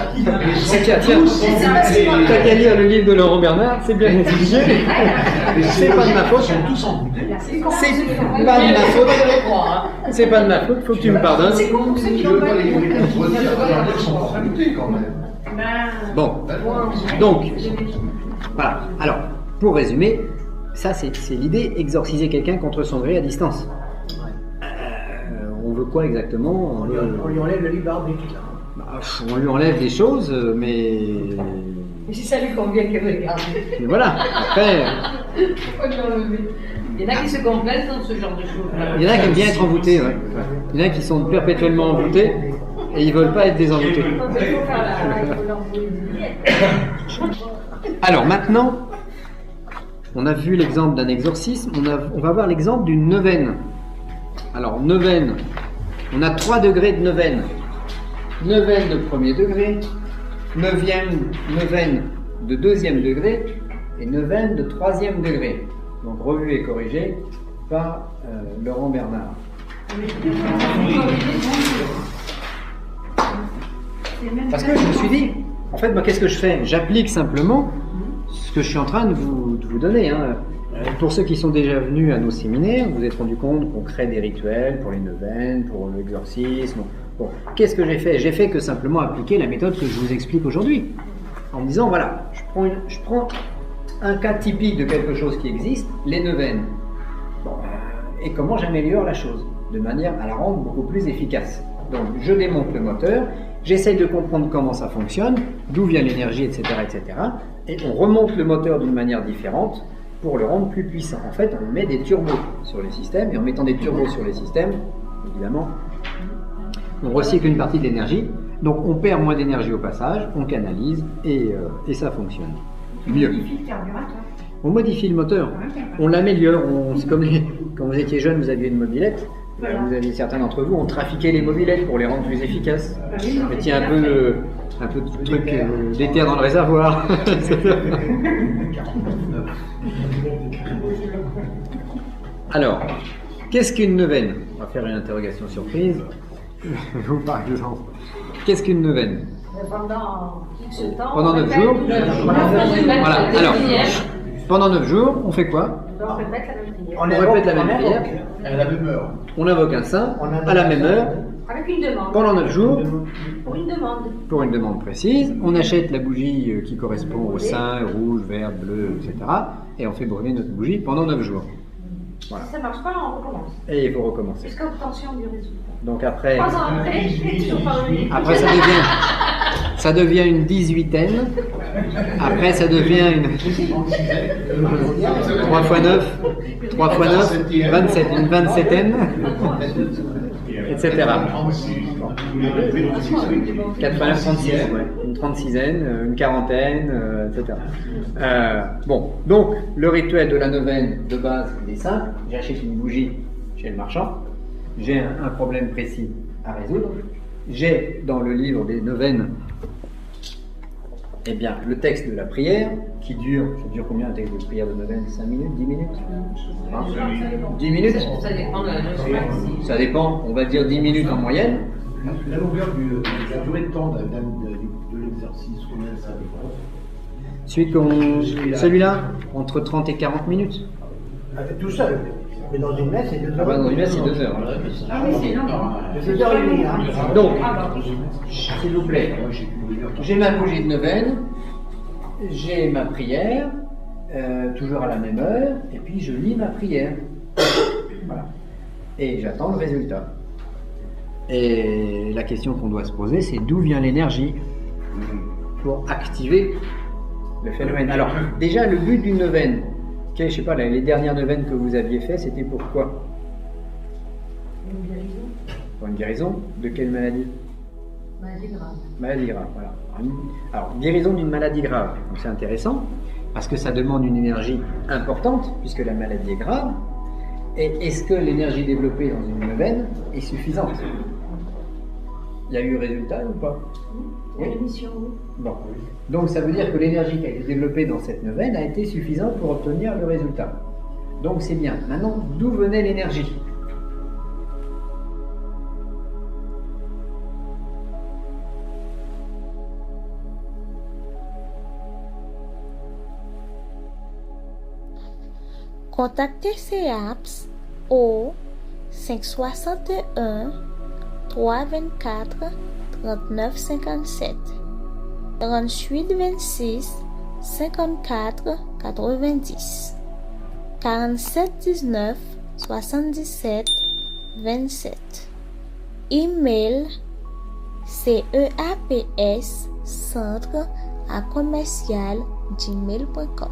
t'as qu'à lire le livre de Laurent Bernard, c'est bien expliqué. C'est pas de ma faute. C'est pas de ma faute, faut que tu me pardonnes. Je veux pas les contredire, ils sont pas envoûtés quand même. Bon, donc, voilà. Alors, pour résumer, ça c'est l'idée, exorciser quelqu'un contre son gré à distance. On veut quoi exactement? On lui enlève le libre arbitre. On lui enlève des choses, mais... Mais si ça lui convient qu'elle me garde. Mais voilà, après... Pourquoi lui enlever? Il y en a qui se complaisent dans ce genre de choses. Il y en a qui aiment bien être envoûtés, ouais. Il y en a qui sont perpétuellement envoûtés et ils veulent pas être désenvoûtés. Alors maintenant, on a vu l'exemple d'un exorcisme, on va voir l'exemple d'une neuvaine. Alors neuvaine, on a 3 degrés de neuvaine. Neuvaine de premier degré, neuvaine de deuxième degré et neuvaine de troisième degré. Donc revue et corrigée par Laurent Bernard. Parce que je me suis dit, en fait, moi, qu'est-ce que je fais? J'applique simplement ce que je suis en train de vous donner. Hein. Pour ceux qui sont déjà venus à nos séminaires, vous vous êtes rendu compte qu'on crée des rituels pour les neuvaines, pour l'exorcisme. Bon, qu'est-ce que j'ai fait? J'ai fait que simplement appliquer la méthode que je vous explique aujourd'hui. En me disant, voilà, je prends un cas typique de quelque chose qui existe, les neuvaines. Bon, et comment j'améliore la chose de manière à la rendre beaucoup plus efficace. Donc, je démonte le moteur, j'essaye de comprendre comment ça fonctionne, d'où vient l'énergie, etc., etc. Et on remonte le moteur d'une manière différente pour le rendre plus puissant. En fait, on met des turbos sur les systèmes, et en mettant des turbos sur les systèmes, évidemment, on recycle une partie de l'énergie, donc on perd moins d'énergie au passage, on canalise, et ça fonctionne mieux. On modifie le carburateur. On modifie le moteur, on l'améliore, c'est comme quand vous étiez jeune, vous aviez une mobilette, vous aviez certains d'entre vous ont trafiqué les mobilettes pour les rendre plus efficaces. Vous mettiez un peu de truc d'éther dans le réservoir. Alors, qu'est-ce qu'une neuvaine? On va faire une interrogation surprise. Vous par exemple. Qu'est-ce qu'une neuvaine? Pendant X temps. Pendant 9 jours. Voilà, alors, pendant 9 jours, on fait quoi? On répète la même prière. On répète la même prière. À la même heure. On invoque un saint à la même heure. Avec une demande. Pendant 9 jours. Pour une demande. Pour une demande précise. On achète la bougie qui correspond au saint, rouge, vert, bleu, etc. Et on fait brûler notre bougie pendant 9 jours. Voilà. Si ça ne marche pas, on recommence. Et il faut recommencer. Jusqu'à obtention du résultat. Donc après. 3 ans après, je suis toujours pas revenu. Après ça devient une 18aine. Après ça devient une 3 x 9, 27, une 27aine, etc. 4 x 9, 36, ouais. Une 36aine, une quarantaine, etc. Bon, donc le rituel de la neuvaine de base il est simple. J'achète une bougie chez le marchand. J'ai un problème précis à résoudre. J'ai dans le livre des neuvaines eh bien, le texte de la prière qui dure combien un texte de prière de neuvaine? 5 minutes? 10 minutes? 10 minutes? Ça dépend de la Ça dépend, on va dire 10 minutes en moyenne. La longueur la durée de temps de l'exercice, combien ça dépend? Celui-là, entre 30 et 40 minutes. Tout seul. Mais dans une messe, c'est 2 heures. Dans une messe, c'est 2 heures. Ah oui, c'est long. C'est 2h30. Hein. Donc, s'il vous plaît, j'ai ma bougie de neuvaine, j'ai ma prière, toujours à la même heure, et puis je lis ma prière. Voilà. Et j'attends le résultat. Et la question qu'on doit se poser, c'est d'où vient l'énergie pour activer le phénomène. Alors, déjà, le but d'une neuvaine, je sais pas, les dernières neuvaines que vous aviez fait, c'était pourquoi? Une guérison. Pour une guérison? De quelle maladie? Maladie grave. Maladie grave, voilà. Alors, guérison d'une maladie grave. Donc c'est intéressant, parce que ça demande une énergie importante, puisque la maladie est grave. Et est-ce que l'énergie développée dans une neuvaine est suffisante? Il y a eu résultat ou pas? Oui. Rémission, oui. Bon. Donc ça veut dire que l'énergie qui a été développée dans cette neuvaine a été suffisante pour obtenir le résultat. Donc c'est bien. Maintenant, d'où venait l'énergie? Contactez CEAPS au 561 324 3957. 38 26 54 90. 47 19 77 27. Email ceaps centre@commercial gmail.com.